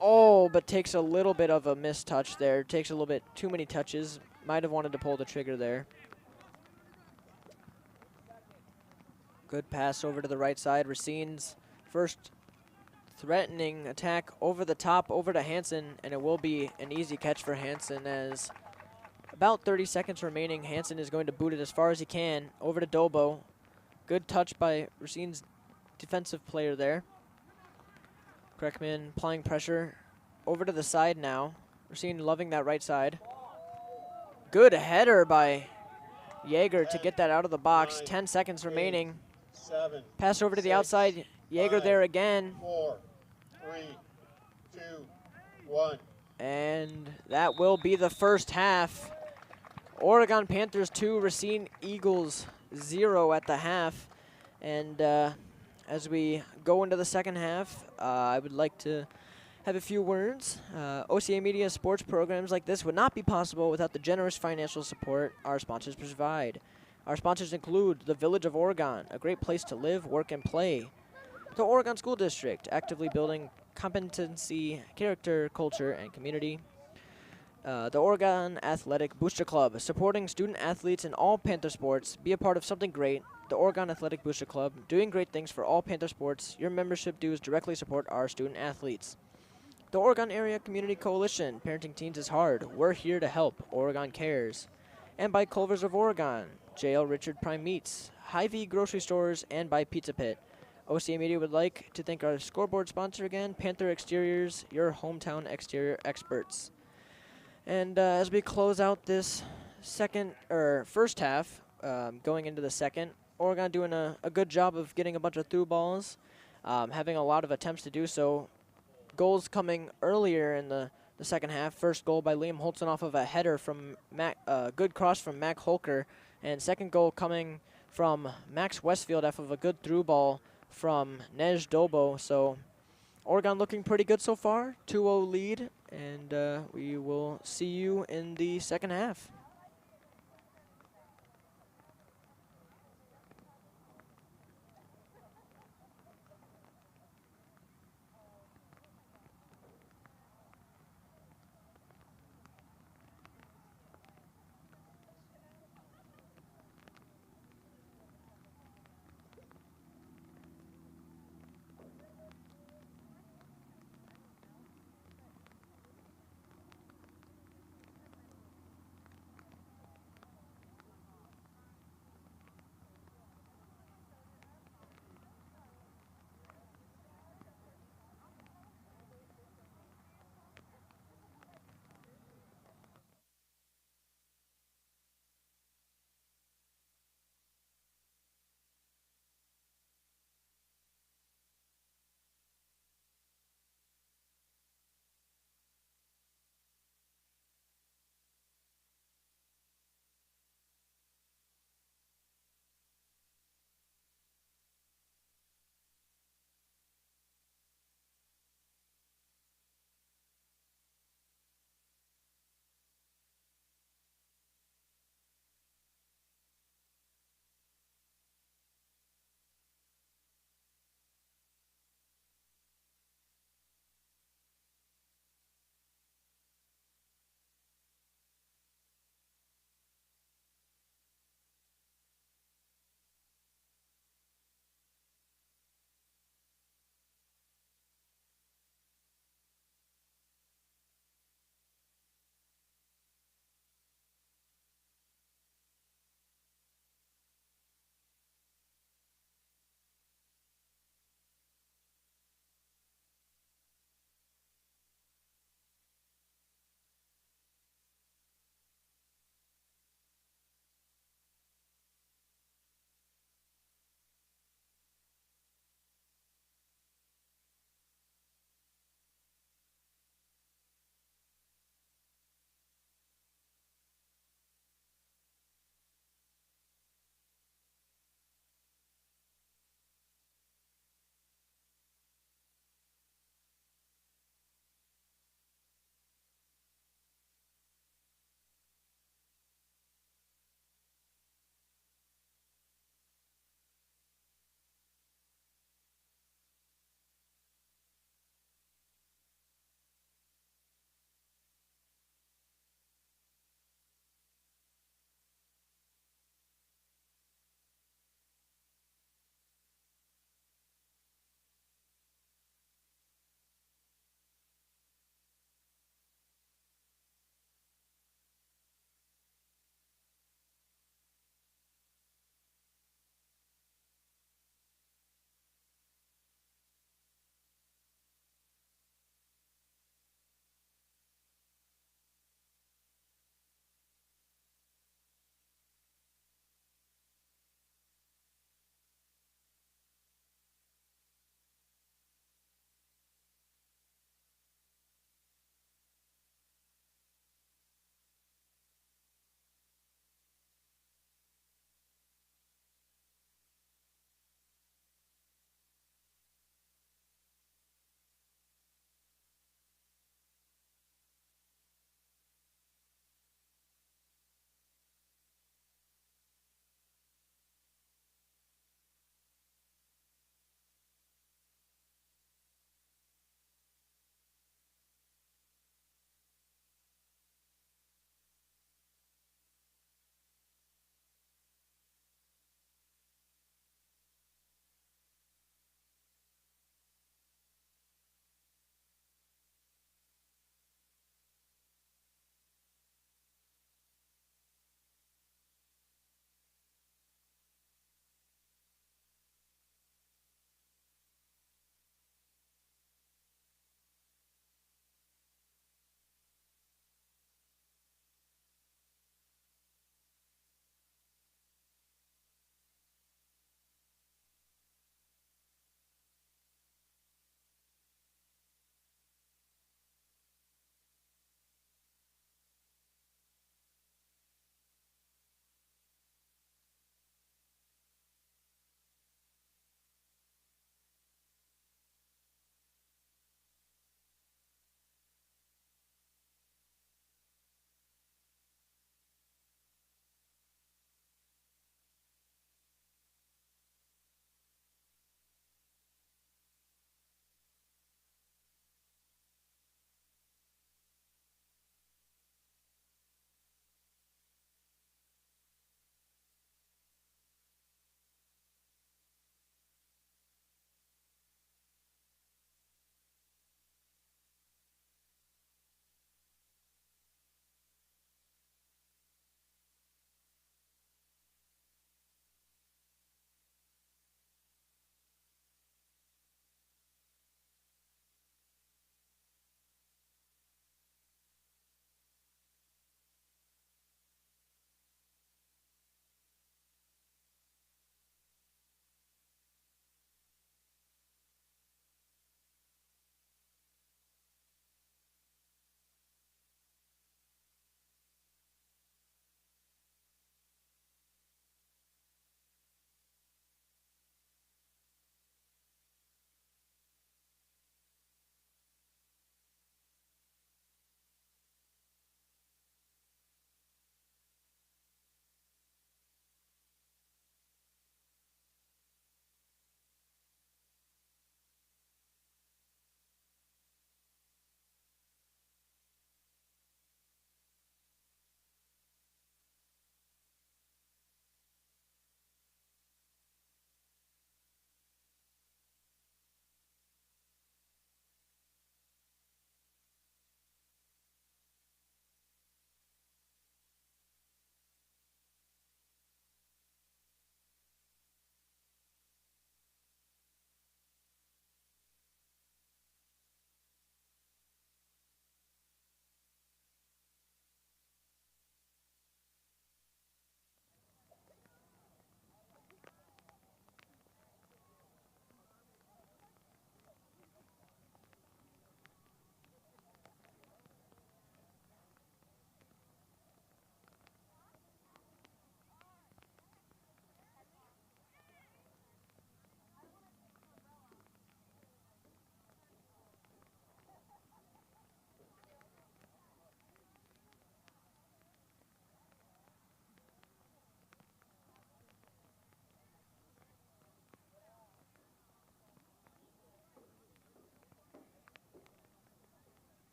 Oh, but takes a little bit of a mistouch there. Takes a little bit too many touches. Might have wanted to pull the trigger there. Good pass over to the right side. Racine's first threatening attack over the top, over to Hansen, and it will be an easy catch for Hansen as about 30 seconds remaining. Hansen is going to boot it as far as he can. Over to Dobo. Good touch by Racine's defensive player there. Kreckman applying pressure over to the side now. Racine loving that right side. Good header by Jaeger to get that out of the box. 10 seconds remaining. 7. Pass over to the 6, outside. Jaeger 5, there again. 4, 3, 2, 1. And that will be the first half. Oregon Panthers 2, Racine Eagles 0 at the half. And as we go into the second half, I would like to have a few words. OCA Media sports programs like this would not be possible without the generous financial support our sponsors provide. Our sponsors include the Village of Oregon, a great place to live, work, and play. The Oregon School District, actively building competency, character, culture, and community. The Oregon Athletic Booster Club, supporting student athletes in all Panther sports. Be a part of something great. The Oregon Athletic Booster Club, doing great things for all Panther sports. Your membership dues directly support our student athletes. The Oregon Area Community Coalition, parenting teens is hard. We're here to help. Oregon cares. And by Culver's of Oregon, J.L. Richard Prime Meats, Hy-Vee Grocery Stores, and by Pizza Pit. OCA Media would like to thank our scoreboard sponsor again, Panther Exteriors, your hometown exterior experts. And as we close out this first half, going into the second, Oregon doing a good job of getting a bunch of through balls, having a lot of attempts to do so. Goals coming earlier in the second half. First goal by Liam Holtzen off of a header from good cross from Mac Holker. And second goal coming from Max Westfield off of a good through ball from Nej Dobo. So Oregon looking pretty good so far. 2-0 lead. And we will see you in the second half.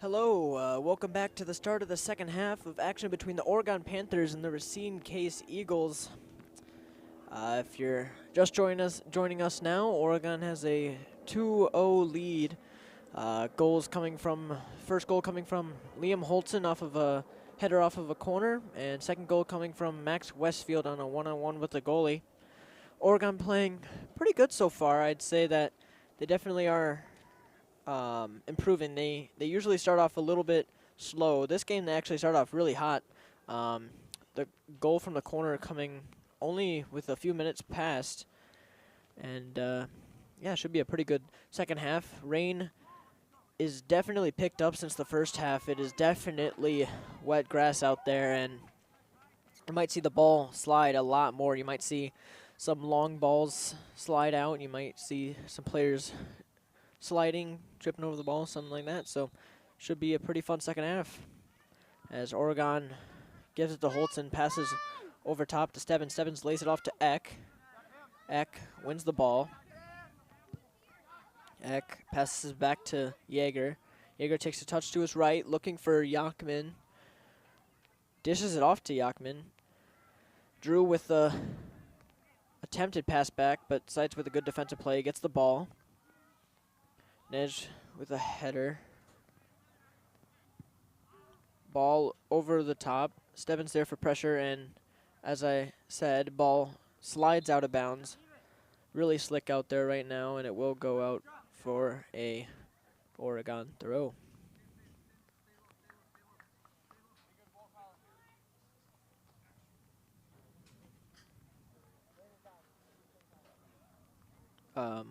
Hello, welcome back to the start of the second half of action between the Oregon Panthers and the Racine Case Eagles. If you're just joining us now, Oregon has a 2-0 lead. First goal coming from Liam Holtzen off of a header off of a corner, and second goal coming from Max Westfield on a one-on-one with the goalie. Oregon playing pretty good so far. I'd say that they definitely are improving. They usually start off a little bit slow. This game they actually started off really hot. The goal from the corner coming only with a few minutes past, and yeah, should be a pretty good second half. Rain is definitely picked up since the first half. It is definitely wet grass out there, and you might see the ball slide a lot more. You might see some long balls slide out, and you might see some players sliding, tripping over the ball, something like that. So should be a pretty fun second half as Oregon gives it to Holtzen, passes over top to Stebbins. Stebbins lays it off to Eck. Eck wins the ball. Eck passes back to Yeager. Yeager takes a touch to his right, looking for Yachman. Dishes it off to Yachman. Drew with the attempted pass back, but Seitz with a good defensive play, gets the ball. Nej with a header. Ball over the top. Stebbins there for pressure, and as I said, ball slides out of bounds. Really slick out there right now, and it will go out for a Oregon throw.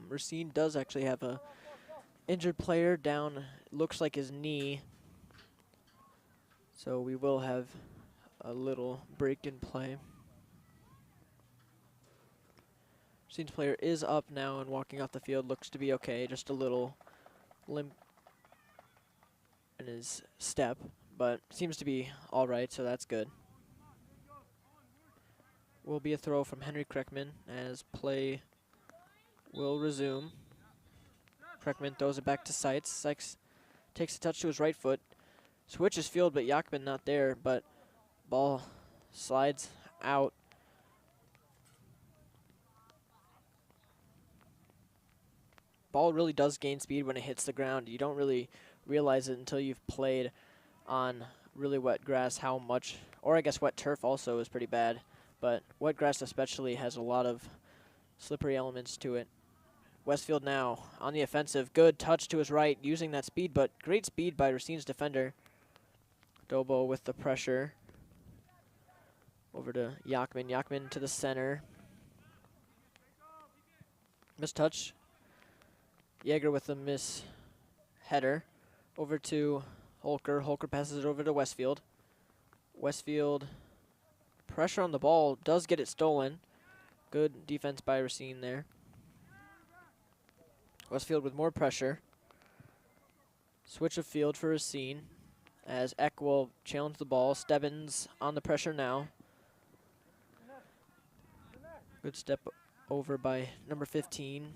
Racine does actually have a injured player down, looks like his knee. So we will have a little break in play. Racine's player is up now and walking off the field, looks to be okay, just a little limp in his step, but seems to be all right, so that's good. Will be a throw from Henry Kreckman as play will resume. Kreckman throws it back to Seitz. Seitz takes a touch to his right foot, switches field, but Yachman not there, but ball slides out. Ball really does gain speed when it hits the ground. You don't really realize it until you've played on really wet grass how much, or I guess wet turf also is pretty bad, but wet grass especially has a lot of slippery elements to it. Westfield now on the offensive. Good touch to his right, using that speed, but great speed by Racine's defender. Dobo with the pressure. Over to Yachman. Yachman to the center. Missed touch. Yeager with a miss header. Over to Holker. Holker passes it over to Westfield. Westfield, pressure on the ball, does get it stolen. Good defense by Racine there. Westfield with more pressure. Switch of field for Racine as Eck will challenge the ball. Stebbins on the pressure now. Good step over by number 15.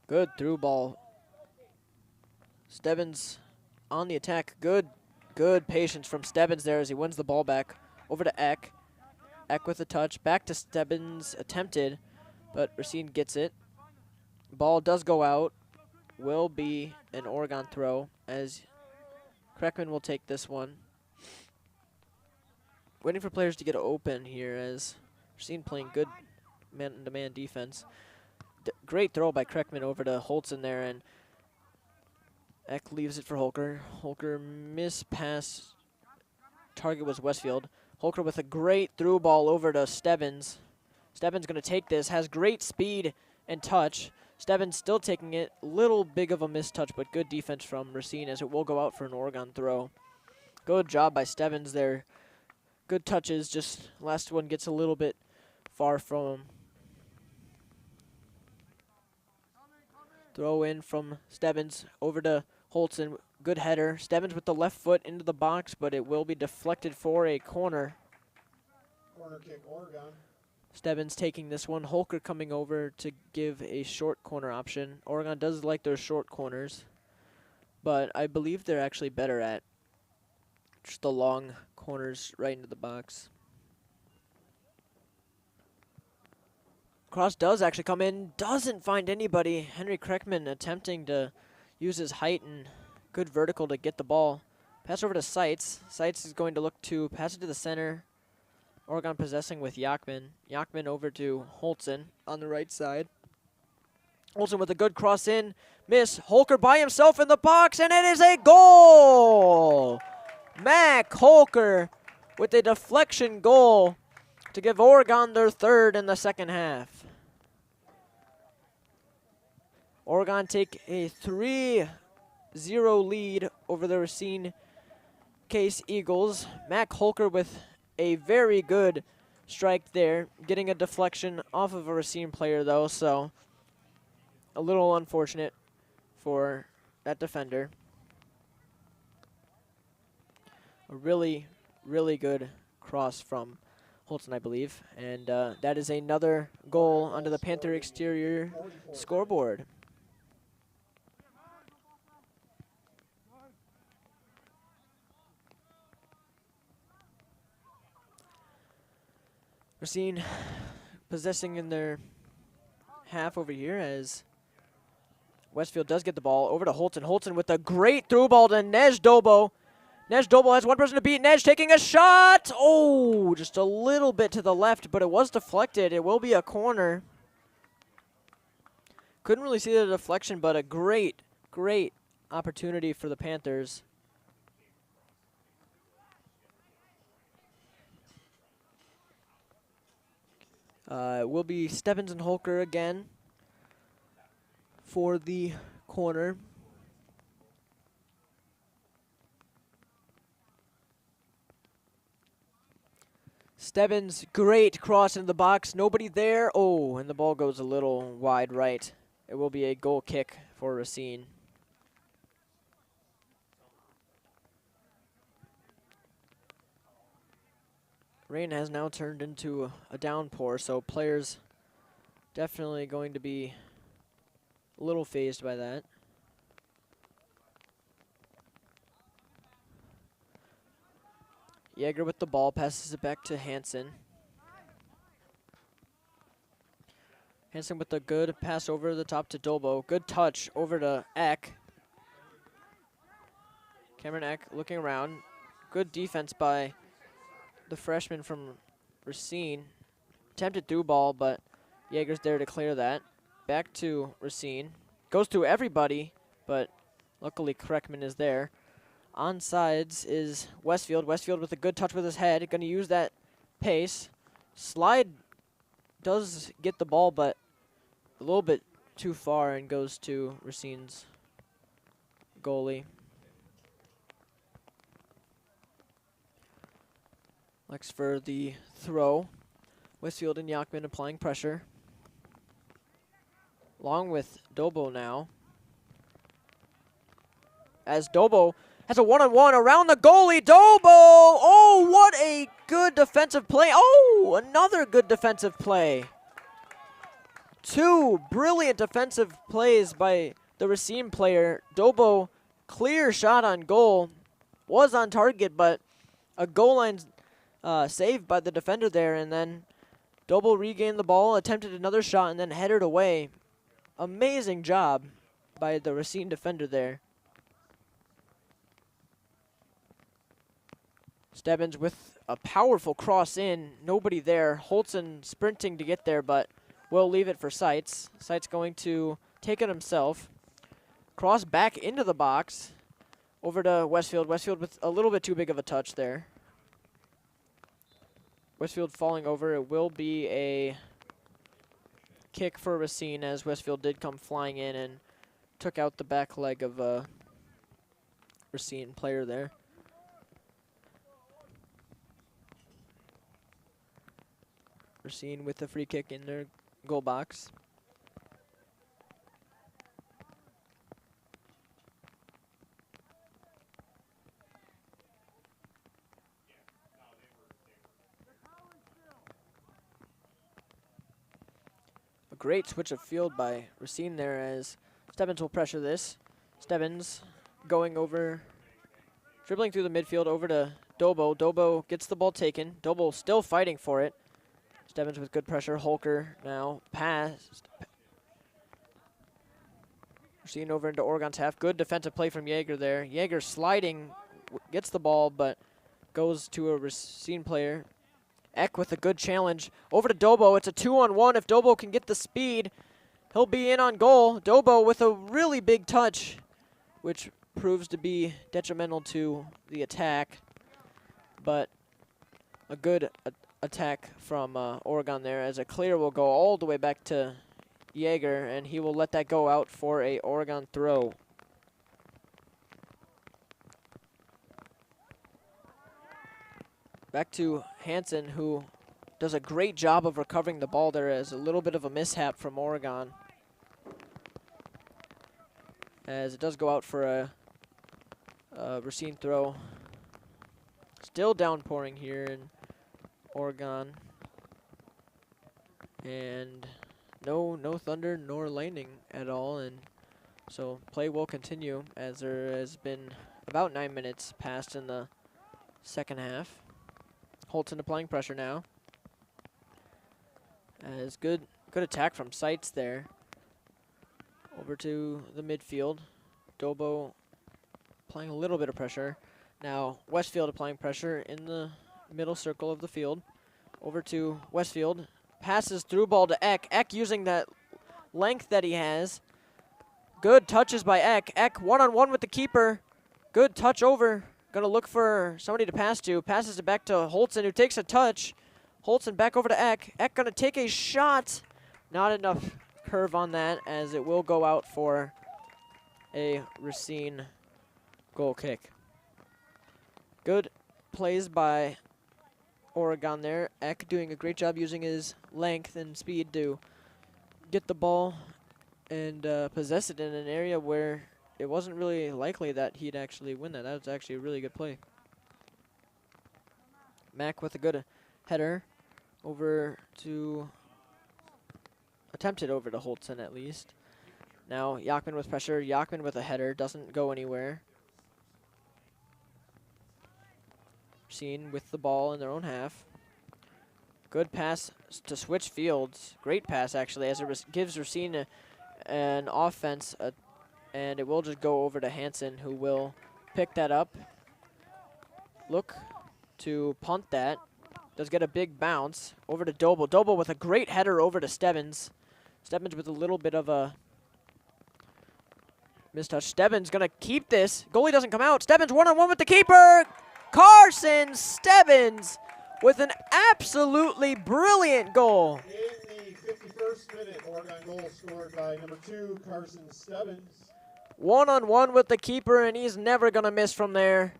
Good through ball. Stebbins on the attack. Good patience from Stebbins there as he wins the ball back. Over to Eck. Eck with a touch. Back to Stebbins. Attempted, but Racine gets it. Ball does go out. Will be an Oregon throw as Kreckman will take this one. Waiting for players to get open here as Racine playing good man-to-man defense. Great throw by Kreckman over to Holtzen there, and Eck leaves it for Holker. Holker missed pass. Target was Westfield. Holker with a great through ball over to Stebbins. Stebbins going to take this, has great speed and touch. Stebbins still taking it. Little big of a missed touch, but good defense from Racine as it will go out for an Oregon throw. Good job by Stebbins there. Good touches, just last one gets a little bit far from him. Throw in from Stebbins over to Holtzen. Good header. Stebbins with the left foot into the box, but it will be deflected for a corner. Corner kick, Oregon. Stebbins taking this one. Holker coming over to give a short corner option. Oregon does like their short corners, but I believe they're actually better at just the long corners right into the box. Cross does actually come in, doesn't find anybody. Henry Kreckman attempting to use his height and good vertical to get the ball. Pass over to Seitz. Seitz is going to look to pass it to the center. Oregon possessing with Yachman. Yachman over to Holtzen on the right side. Holtzen with a good cross in. Miss. Holker by himself in the box, and it is a goal! Mac Holker with a deflection goal to give Oregon their third in the second half. Oregon take a 3-0 lead over the Racine Case Eagles. Mac Holker with a very good strike there, getting a deflection off of a Racine player though, so a little unfortunate for that defender. A really, really good cross from Holtzen, I believe, and that is another goal under the Panther exterior scoreboard. Racine possessing in their half over here as Westfield does get the ball over to Holtzen. Holtzen with a great through ball to Nej Dobo. Nej Dobo has one person to beat. Nej taking a shot. Oh, just a little bit to the left, but it was deflected. It will be a corner. Couldn't really see the deflection, but a great, great opportunity for the Panthers. It will be Stebbins and Holker again for the corner. Stebbins, great cross into the box. Nobody there. Oh, and the ball goes a little wide right. It will be a goal kick for Racine. Rain has now turned into a downpour, so players definitely going to be a little phased by that. Yeager with the ball, passes it back to Hansen. Hansen with a good pass over the top to Dobo. Good touch over to Eck. Cameron Eck looking around. Good defense by the freshman from Racine. Attempted through ball, but Yeager's there to clear that. Back to Racine. Goes through everybody, but luckily Kreckman is there. On sides is Westfield. Westfield with a good touch with his head. Going to use that pace. Slide does get the ball, but a little bit too far and goes to Racine's goalie. Next for the throw. Westfield and Yachman applying pressure. Along with Dobo now. As Dobo has a one-on-one around the goalie. Dobo! Oh, what a good defensive play. Oh, another good defensive play. Two brilliant defensive plays by the Racine player. Dobo, clear shot on goal. Was on target, but a goal line saved by the defender there. And then Dobo regained the ball, attempted another shot, and then headed away. Amazing job by the Racine defender there. Stebbins with a powerful cross in. Nobody there. Holtzen sprinting to get there, but will leave it for Seitz. Seitz going to take it himself. Cross back into the box. Over to Westfield. Westfield with a little bit too big of a touch there. Westfield falling over. It will be a kick for Racine as Westfield did come flying in and took out the back leg of a Racine player there. Racine with the free kick in their goal box. great switch of field by Racine there as Stebbins will pressure this. Stebbins going over, dribbling through the midfield over to Dobo. Dobo gets the ball taken. Dobo still fighting for it. Stebbins with good pressure. Holker now passed. Racine over into Oregon's half. Good defensive play from Yeager there. Yeager sliding, gets the ball, but goes to a Racine player. Eck with a good challenge. Over to Dobo. It's a 2-on-1. If Dobo can get the speed, he'll be in on goal. Dobo with a really big touch, which proves to be detrimental to the attack. But a good attack from Oregon there, as a clear will go all the way back to Yeager, and he will let that go out for a Oregon throw. Back to Hansen, who does a great job of recovering the ball there as a little bit of a mishap from Oregon, as it does go out for a Racine throw. Still downpouring here in Oregon, and no thunder nor lightning at all, and so play will continue as there has been about 9 minutes passed in the second half. Holton applying pressure now. As good attack from Seitz there. Over to the midfield. Dobo applying a little bit of pressure. Now Westfield applying pressure in the middle circle of the field. Over to Westfield. Passes through ball to Eck. Eck using that length that he has. Good touches by Eck. Eck one-on-one with the keeper. Good touch over. Gonna look for somebody to pass to. Passes it back to Holtzen, who takes a touch. Holtzen back over to Eck. Eck gonna take a shot. Not enough curve on that, as it will go out for a Racine goal kick. Good plays by Oregon there. Eck doing a great job using his length and speed to get the ball and possess it in an area where it wasn't really likely that he'd actually win that. That was actually a really good play. Mack with a good header over to, attempted over to Holtzen at least. Now Yachman with pressure. Yachman with a header, doesn't go anywhere. Racine with the ball in their own half. Good pass to switch fields. Great pass actually, as it gives Racine an offense, and it will just go over to Hansen, who will pick that up. Look to punt that. Does get a big bounce over to Dobo. Dobo with a great header over to Stebbins. Stebbins with a little bit of a mistouch. Stebbins gonna keep this. Goalie doesn't come out. Stebbins one-on-one with the keeper. Carson Stebbins with an absolutely brilliant goal. In the 51st minute, Oregon goal scored by number 2, Carson Stebbins. One-on-one with the keeper, and he's never going to miss from there.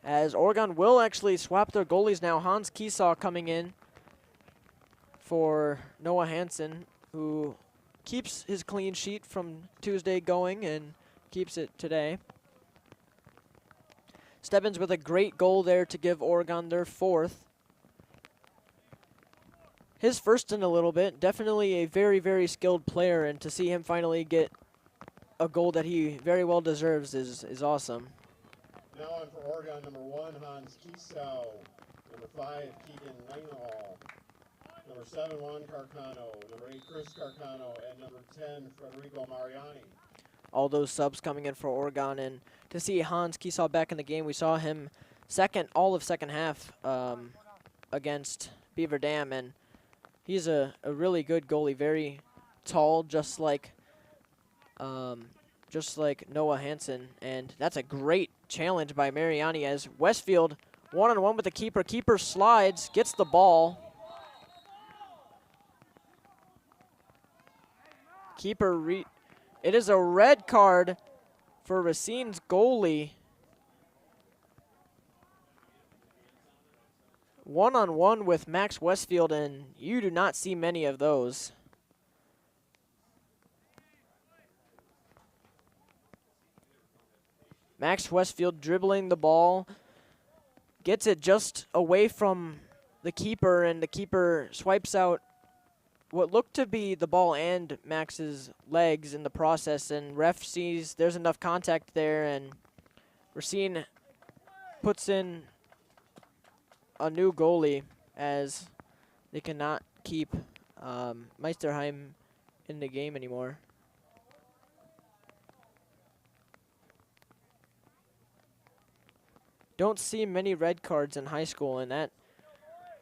As Oregon will actually swap their goalies now. Hans Kiesaw coming in for Noah Hansen, who keeps his clean sheet from Tuesday going and keeps it today. Stebbins with a great goal there to give Oregon their 4th. His first in a little bit. Definitely a very, very skilled player, and to see him finally get a goal that he very well deserves is awesome. Now on for Oregon, number 1, Hans Kiesaw. Number 5, Keegan Langehall. Number 7, Juan Carcano. Number 8, Chris Carcano. And number 10, Federico Mariani. All those subs coming in for Oregon, and to see Hans Kiesaw back in the game, we saw him all of second half against Beaver Dam, and he's a really good goalie, very tall, just like Noah Hansen, and that's a great challenge by Mariani as Westfield one-on-one with the keeper. Keeper slides, gets the ball. It is a red card for Racine's goalie. One-on-one with Max Westfield, and you do not see many of those. Max Westfield dribbling the ball, gets it just away from the keeper, and the keeper swipes out what looked to be the ball and Max's legs in the process, and ref sees there's enough contact there, and Racine puts in a new goalie as they cannot keep Meisterheim in the game anymore. Don't see many red cards in high school, and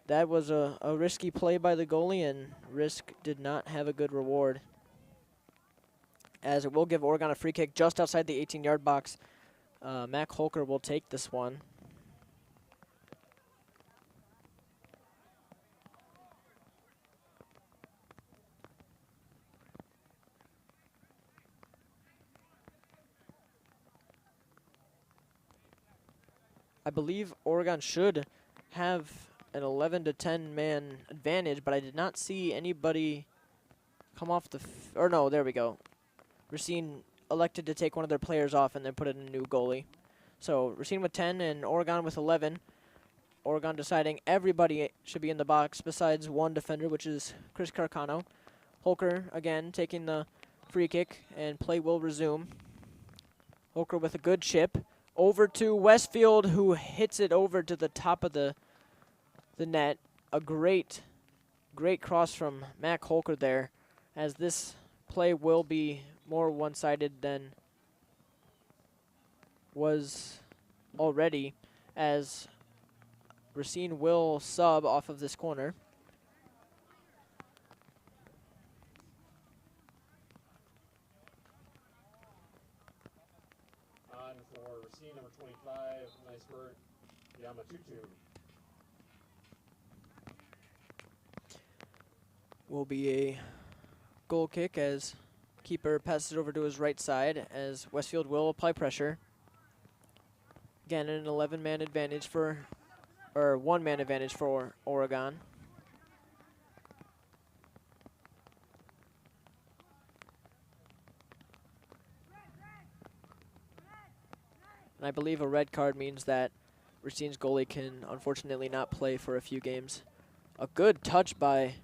that was a risky play by the goalie, and risk did not have a good reward. As it will give Oregon a free kick just outside the 18-yard box. Mac Holker will take this one. I believe Oregon should have an 11 to 10 man advantage, but I did not see anybody come off the or no, there we go. Racine elected to take one of their players off and then put in a new goalie. So Racine with 10 and Oregon with 11. Oregon deciding everybody should be in the box besides one defender, which is Chris Carcano. Holker again taking the free kick, and play will resume. Holker with a good chip over to Westfield, who hits it over to the top of the net. A great cross from Mac Holker there, as this play will be more one-sided than was already, as Racine will sub off of this corner. On for Racine, number 25, nice bird, Yamatutu. Will be a goal kick as keeper passes it over to his right side, as Westfield will apply pressure. Again, an 11-man advantage for, or 1-man advantage for Oregon. And I believe a red card means that Racine's goalie can unfortunately not play for a few games. A good touch by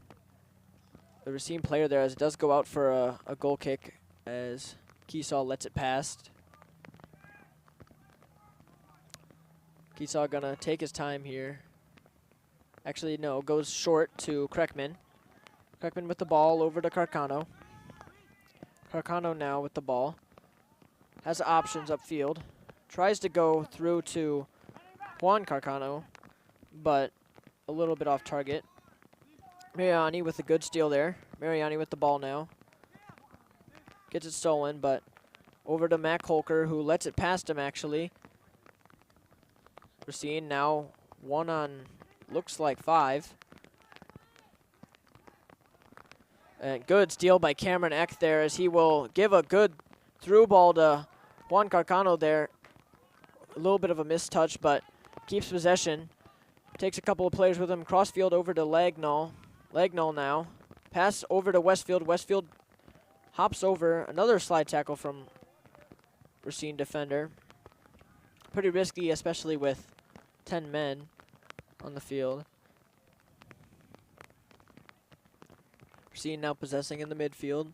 the Racine player there, as it does go out for a goal kick, as Keesaw lets it past. Keesaw gonna take his time here. Actually, no, goes short to Kreckman. Kreckman with the ball over to Carcano. Carcano now with the ball. Has options upfield. Tries to go through to Juan Carcano, but a little bit off target. Mariani with a good steal there. Mariani with the ball now. Gets it stolen, but over to Mac Holker, who lets it past him, actually. Racine now 1 on, looks like 5. And good steal by Cameron Eck there, as he will give a good through ball to Juan Carcano there. A little bit of a missed touch, but keeps possession. Takes a couple of players with him. Crossfield over to Lagnall. Lagnall now. Pass over to Westfield. Westfield hops over. Another slide tackle from Racine defender. Pretty risky, especially with 10 men on the field. Racine now possessing in the midfield.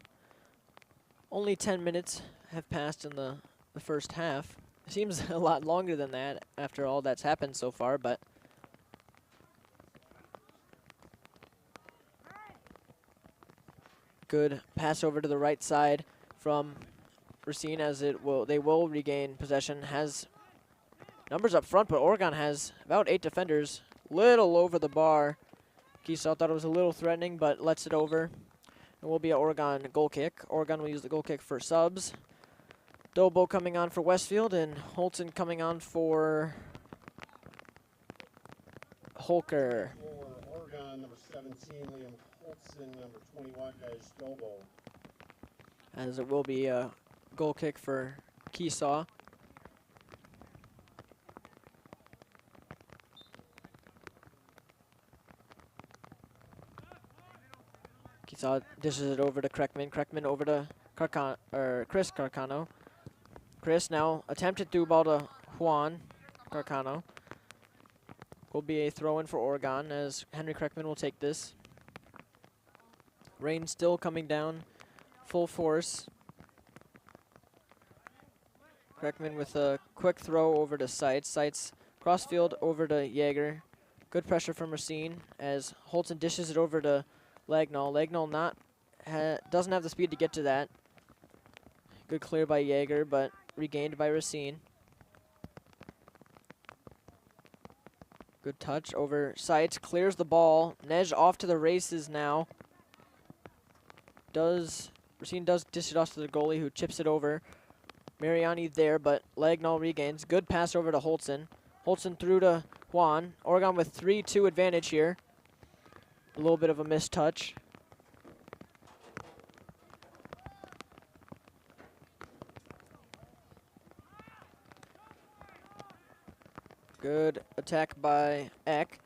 Only 10 minutes have passed in the first half. Seems a lot longer than that after all that's happened so far, but good pass over to the right side from Racine, as they will regain possession. Has numbers up front, but Oregon has about 8 defenders. Little over the bar. Keesaw thought it was a little threatening, but lets it over. It will be an Oregon goal kick. Oregon will use the goal kick for subs. Dobo coming on for Westfield, and Holton coming on for Holker. For Oregon, number 17, Liam Holtzen, number 21, guys, Dobo. As it will be a goal kick for Keesaw. Keesaw dishes it over to Kreckman. Kreckman over to Chris Carcano. Chris now attempted through ball to Juan Carcano. Will be a throw-in for Oregon as Henry Kreckman will take this. Rain still coming down full force. Kreckman with a quick throw over to Seitz. Seitz crossfield over to Yeager. Good pressure from Racine as Holton dishes it over to Lagnall. Lagnall doesn't have the speed to get to that. Good clear by Yeager, but regained by Racine. Good touch over Seitz, clears the ball. Nej off to the races now. Racine does dish it off to the goalie who chips it over. Mariani there, but Lagnall regains. Good pass over to Holtzen. Holtzen through to Juan. Oregon with 3-2 advantage here. A little bit of a missed touch. Good attack by Eck.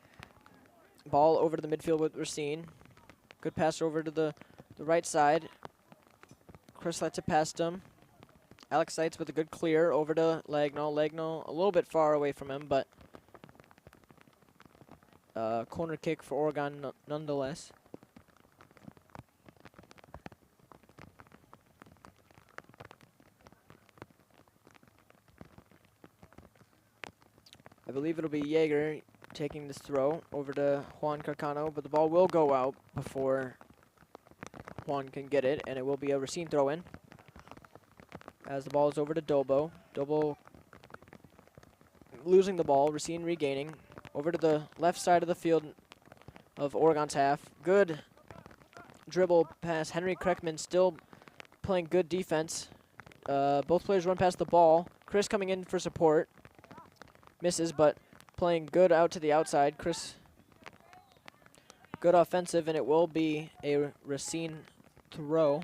Ball over to the midfield with Racine. Good pass over to the right side. Chris lets it past him. Alex Seitz with a good clear over to Lagnall. Lagnall a little bit far away from him, but corner kick for Oregon nonetheless. I believe it'll be Yeager taking this throw over to Juan Carcano, but the ball will go out before Juan can get it, and it will be a Racine throw-in. As the ball is over to Dobo. Dobo losing the ball, Racine regaining. Over to the left side of the field of Oregon's half. Good dribble pass. Henry Kreckman still playing good defense. Both players run past the ball. Chris coming in for support. Misses, but playing good out to the outside. Chris, good offensive, and it will be a Racine throw.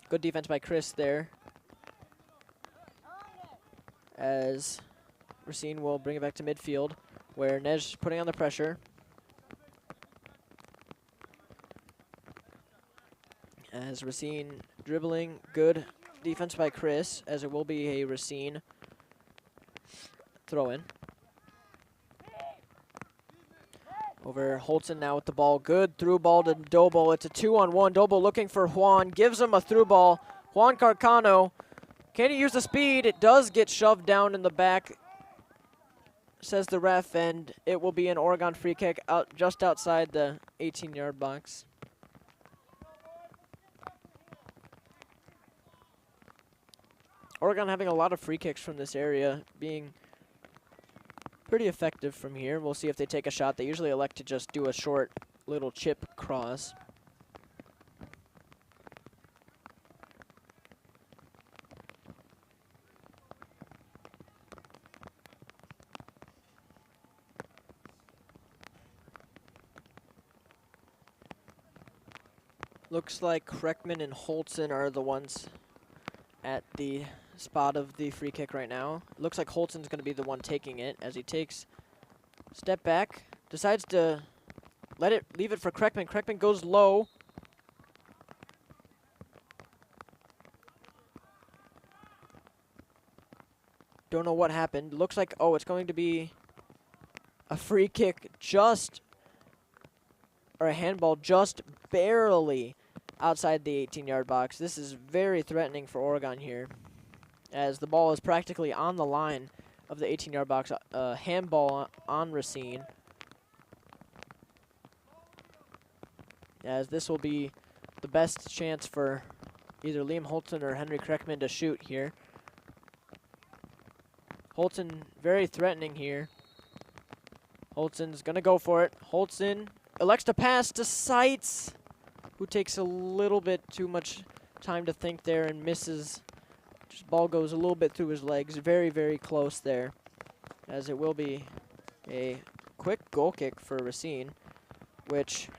Good defense by Chris there. As Racine will bring it back to midfield, where Nej putting on the pressure. As Racine dribbling, good defense by Chris, as it will be a Racine throw-in. Over Holton now with the ball. Good through ball to Dobo. It's a 2-on-1. Dobo looking for Juan. Gives him a through ball. Juan Carcano. Can he use the speed? It does get shoved down in the back, says the ref, and it will be an Oregon free kick out just outside the 18-yard box. Oregon having a lot of free kicks from this area, being pretty effective from here. We'll see if they take a shot. They usually elect to just do a short little chip cross. Looks like Kreckman and Holtzen are the ones at the spot of the free kick right now. Looks like Holtzen's going to be the one taking it as he takes step back, decides to leave it for Kreckman. Kreckman goes low. Don't know what happened. Looks like, oh, it's going to be a free kick or a handball just barely outside the 18-yard box. This is very threatening for Oregon here, as the ball is practically on the line of the 18-yard box. Handball on Racine, as this will be the best chance for either Liam Holton or Henry Kreckman to shoot here. Holton very threatening here. Holton's going to go for it. Holton elects to pass to Seitz, who takes a little bit too much time to think there and misses. Just ball goes a little bit through his legs. Very, very close there, as it will be a quick goal kick for Racine, which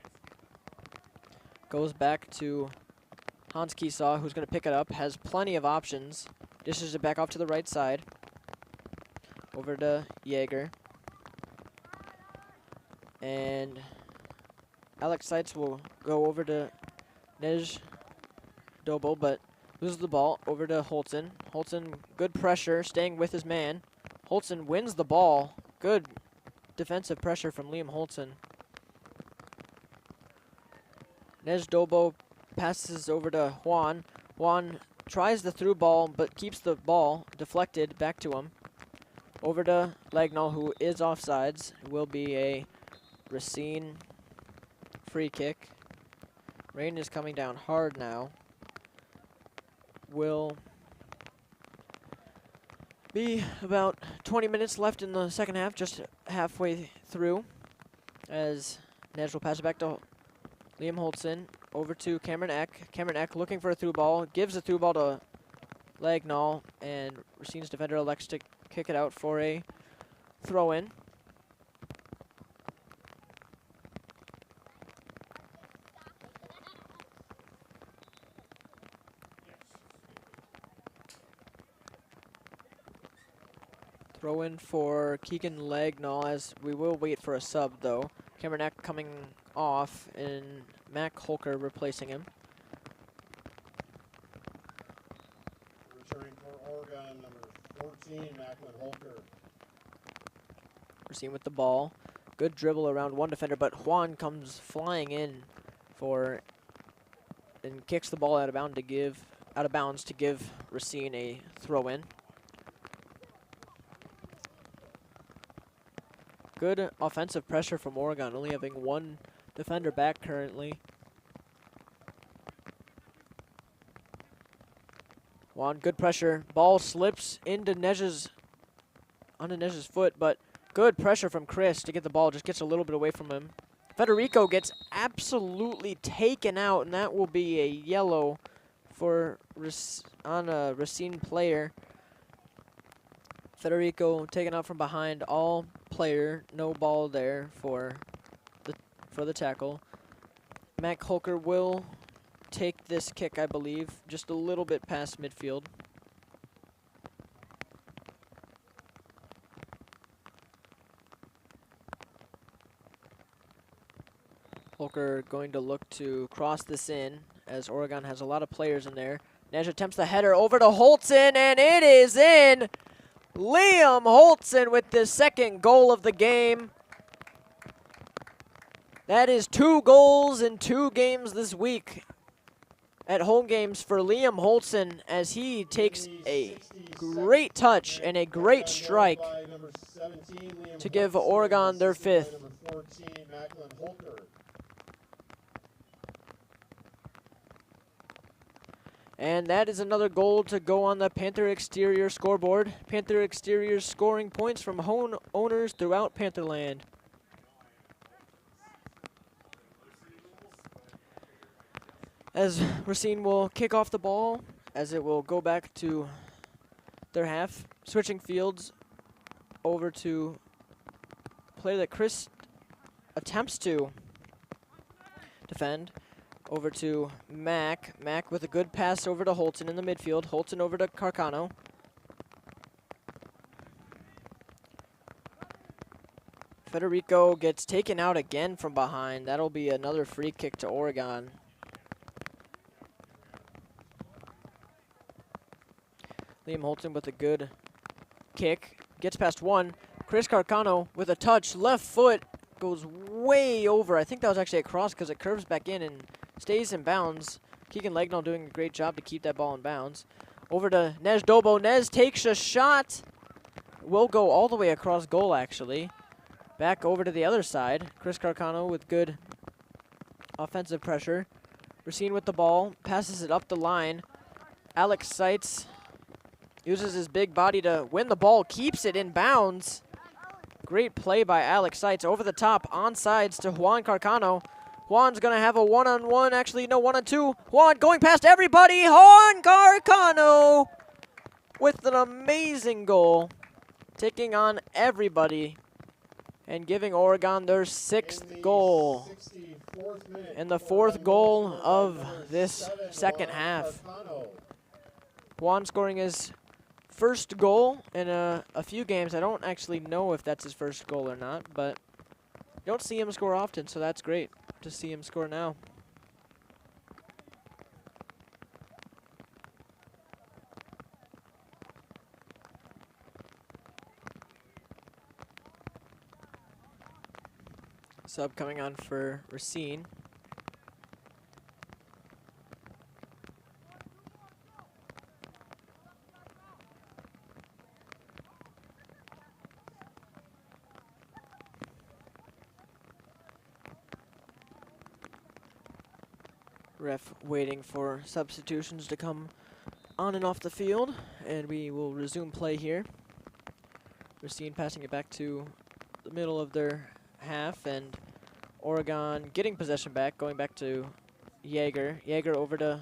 goes back to Hans Kiesaw, who's going to pick it up, has plenty of options. Dishes it back off to the right side. Over to Yeager. And Alex Seitz will go over to Nej Dobo, but loses the ball over to Holton. Holton, good pressure, staying with his man. Holton wins the ball. Good defensive pressure from Liam Holtzen. Nej Dobo passes over to Juan. Juan tries the through ball, but keeps the ball deflected back to him. Over to Legnall, who is offsides. It will be a Racine free kick. Rain is coming down hard now. Will be about 20 minutes left in the second half, just halfway through, as Nej will pass it back to Liam Holtzen. Over to Cameron Eck. Cameron Eck looking for a through ball, gives the through ball to Legnall, and Racine's defender elects to kick it out for a throw-in. Throw-in for Keegan Legnall, as we will wait for a sub, though. Cameron Eck coming off, and Mac Holker replacing him. Returning for Oregon, number 14, Macklin Holker. Racine with the ball. Good dribble around one defender, but Juan comes flying in for and kicks the ball out of bounds to give Racine a throw-in. Good offensive pressure from Oregon, only having one defender back currently. Juan, good pressure. Ball slips into Nej's foot, but good pressure from Chris to get the ball. Just gets a little bit away from him. Federico gets absolutely taken out, and that will be a yellow on a Racine player. Federico taken out from behind. All player, no ball there for the tackle. Mac Holker will take this kick, I believe, just a little bit past midfield. Holker going to look to cross this in, as Oregon has a lot of players in there. Nej attempts the header over to Holtzen, and it is in! Liam Holtzen with the second goal of the game. That is 2 goals in 2 games this week at home games for Liam Holtzen, as he takes a great touch and a great strike to give Oregon their 5th. And that is another goal to go on the Panther Exterior scoreboard. Panther Exterior scoring points from home owners throughout Pantherland. As Racine will kick off the ball, as it will go back to their half. Switching fields over to play that Chris attempts to defend. Over to Mac. Mac with a good pass over to Holtzen in the midfield. Holtzen over to Carcano. Federico gets taken out again from behind. That'll be another free kick to Oregon. Liam Holtzen with a good kick. Gets past one. Chris Carcano with a touch. Left foot goes way over. I think that was actually a cross because it curves back in and stays in bounds. Keegan Legnall doing a great job to keep that ball in bounds. Over to Nej Dobo. Nej takes a shot. Will go all the way across goal, actually. Back over to the other side. Chris Carcano with good offensive pressure. Racine with the ball. Passes it up the line. Alex Seitz uses his big body to win the ball. Keeps it in bounds. Great play by Alex Seitz. Over the top. Onsides to Juan Carcano. Juan's going to have a one-on-one. Actually, no, one-on-two. Juan going past everybody. Juan Carcano with an amazing goal. Taking on everybody and giving Oregon their 6th goal. And the 4th goal of this second half. Juan scoring his first goal in a few games. I don't actually know if that's his first goal or not, but you don't see him score often, so that's great to see him score now. Sub coming on for Racine. Ref waiting for substitutions to come on and off the field, and we will resume play here. Racine passing it back to the middle of their half, and Oregon getting possession back, going back to Yeager. Yeager over to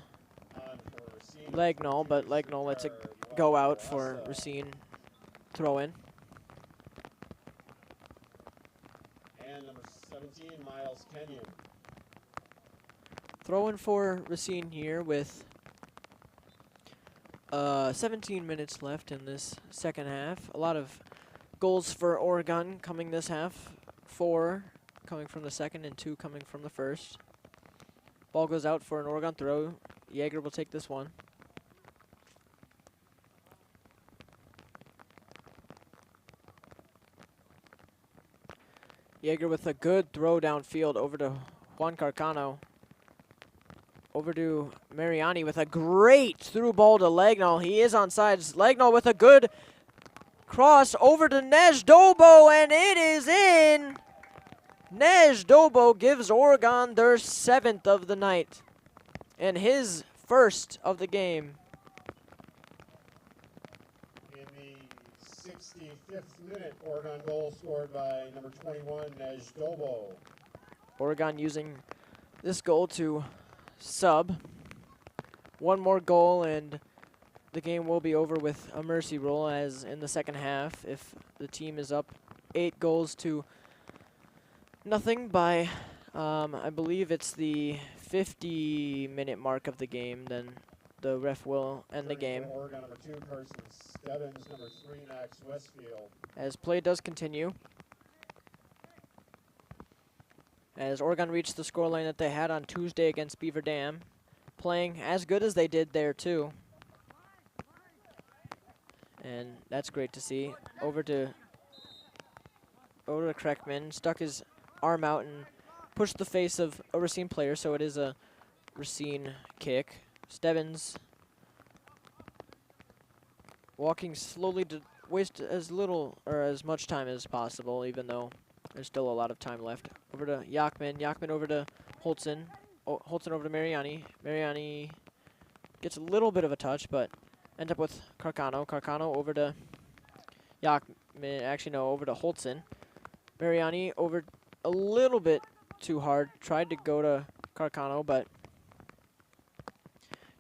Legnall, but Legnall lets it go out for Racine throw in. And number 17, Miles Kenyon. Throw in for Racine here with 17 minutes left in this second half. A lot of goals for Oregon coming this half. 4 coming from the second and 2 coming from the first. Ball goes out for an Oregon throw. Yeager will take this one. Yeager with a good throw downfield over to Juan Carcano. Over to Mariani with a great through ball to Legnall. He is on sides. Legnall with a good cross over to Nej Dobo, and it is in. Nej Dobo gives Oregon their 7th of the night and his first of the game. In the 65th minute, Oregon goal scored by number 21, Nej Dobo. Oregon using this goal to sub. One more goal and the game will be over with a mercy rule, as in the second half, if the team is up 8 goals to nothing by, I believe it's the 50-minute mark of the game, then the ref will end the game. Oregon number 2, Carson Stebbins, number 3, Max Westfield. As play does continue. As Oregon reached the scoreline that they had on Tuesday against Beaver Dam, playing as good as they did there too. And that's great to see. Over to Kreckman, stuck his arm out and pushed the face of a Racine player, so it is a Racine kick. Stebbins walking slowly to waste as little or as much time as possible, even though there's still a lot of time left. Over to Yachman. Yachman over to Holtzen. Holtzen over to Mariani. Mariani gets a little bit of a touch, but ends up with Carcano. Carcano over to Yachman. Actually, no, over to Holtzen. Mariani over a little bit too hard. Tried to go to Carcano, but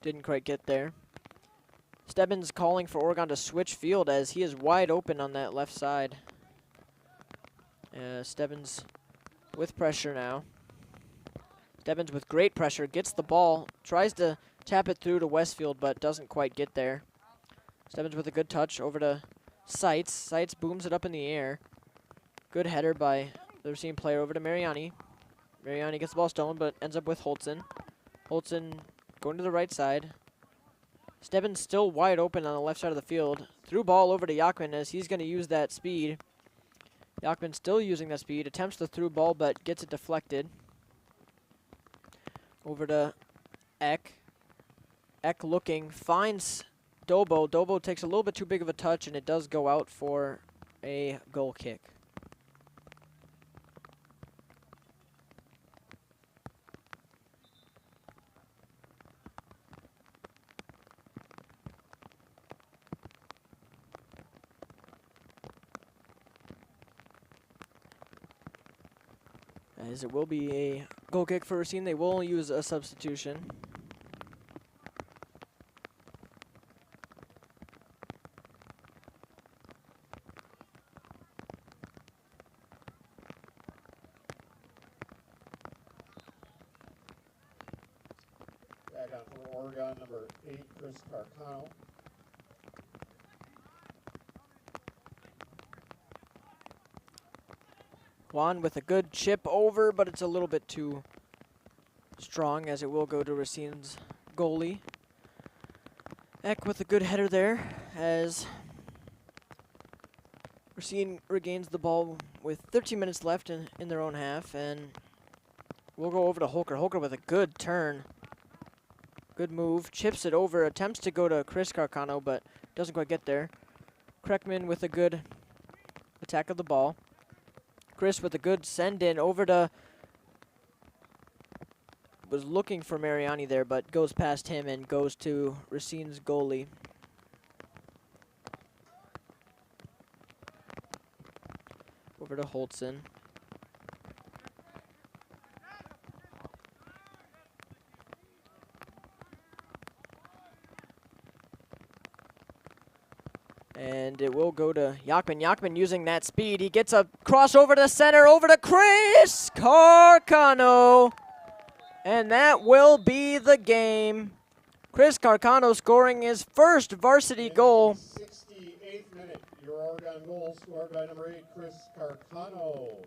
didn't quite get there. Stebbins calling for Oregon to switch field as he is wide open on that left side. Stebbins with pressure now. Stebbins with great pressure, gets the ball, tries to tap it through to Westfield, but doesn't quite get there. Stebbins with a good touch over to Seitz. Seitz booms it up in the air. Good header by the Racine player over to Mariani. Mariani gets the ball stolen, but ends up with Holtzen. Holtzen going to the right side. Stebbins still wide open on the left side of the field. Through ball over to Yachman as he's going to use that speed. Yachman still using that speed, attempts the through ball, but gets it deflected. Over to Eck. Eck looking, finds Dobo. Dobo takes a little bit too big of a touch, and it does go out for a goal kick. As it will be a goal kick for Racine, they will use a substitution. Back on for Oregon, number 8, Chris Carcano. Juan with a good chip over, but it's a little bit too strong as it will go to Racine's goalie. Eck with a good header there as Racine regains the ball with 13 minutes left in their own half, and we'll go over to Holker. Holker with a good turn. Good move. Chips it over. Attempts to go to Chris Carcano, but doesn't quite get there. Kreckman with a good attack of the ball. Chris with a good send-in over to... Was looking for Mariani there, but goes past him and goes to Racine's goalie. Over to Holtzen. And it will go to Yachman. Yachman using that speed. He gets a cross over to center, over to Chris Carcano. And that will be the game. Chris Carcano scoring his first varsity goal. 68th minute, your Oregon goal scored by number 8, Chris Carcano.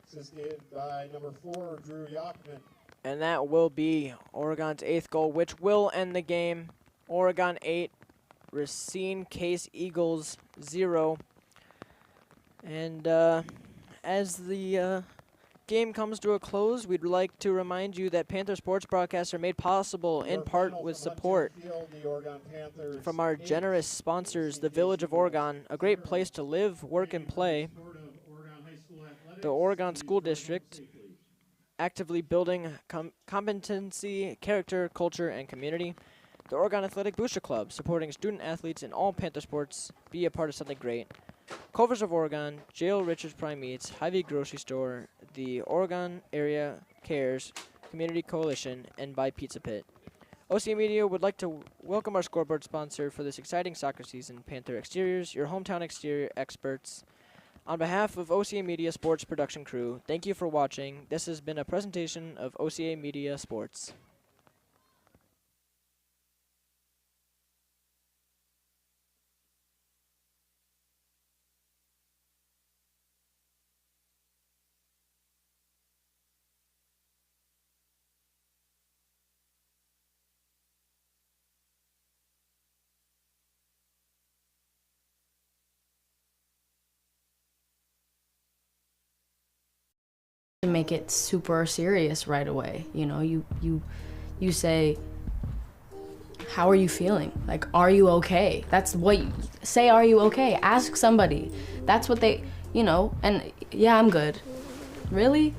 Assisted by number 4, Drew Yachman. And that will be Oregon's 8th goal, which will end the game. Oregon 8, Racine Case Eagles 0. And as the game comes to a close, we'd like to remind you that Panther sports broadcasts are made possible in part with support from our generous sponsors, the Village of Oregon, a great place to live, work, and play. The Oregon School District, actively building competency, character, culture, and community. The Oregon Athletic Booster Club, supporting student athletes in all Panther sports. Be a part of something great. Culver's of Oregon, J.L. Richards Prime Meats, Hy-Vee Grocery Store, the Oregon Area Cares Community Coalition, and by Pizza Pit. OCA Media would like to welcome our scoreboard sponsor for this exciting soccer season, Panther Exteriors, your hometown exterior experts. On behalf of OCA Media Sports production crew, thank you for watching. This has been a presentation of OCA Media Sports. To make it super serious right away. You know, you say, how are you feeling? Like, are you okay? That's what you say. Are you okay? Ask somebody. That's what they, you know, and yeah, I'm good. Really?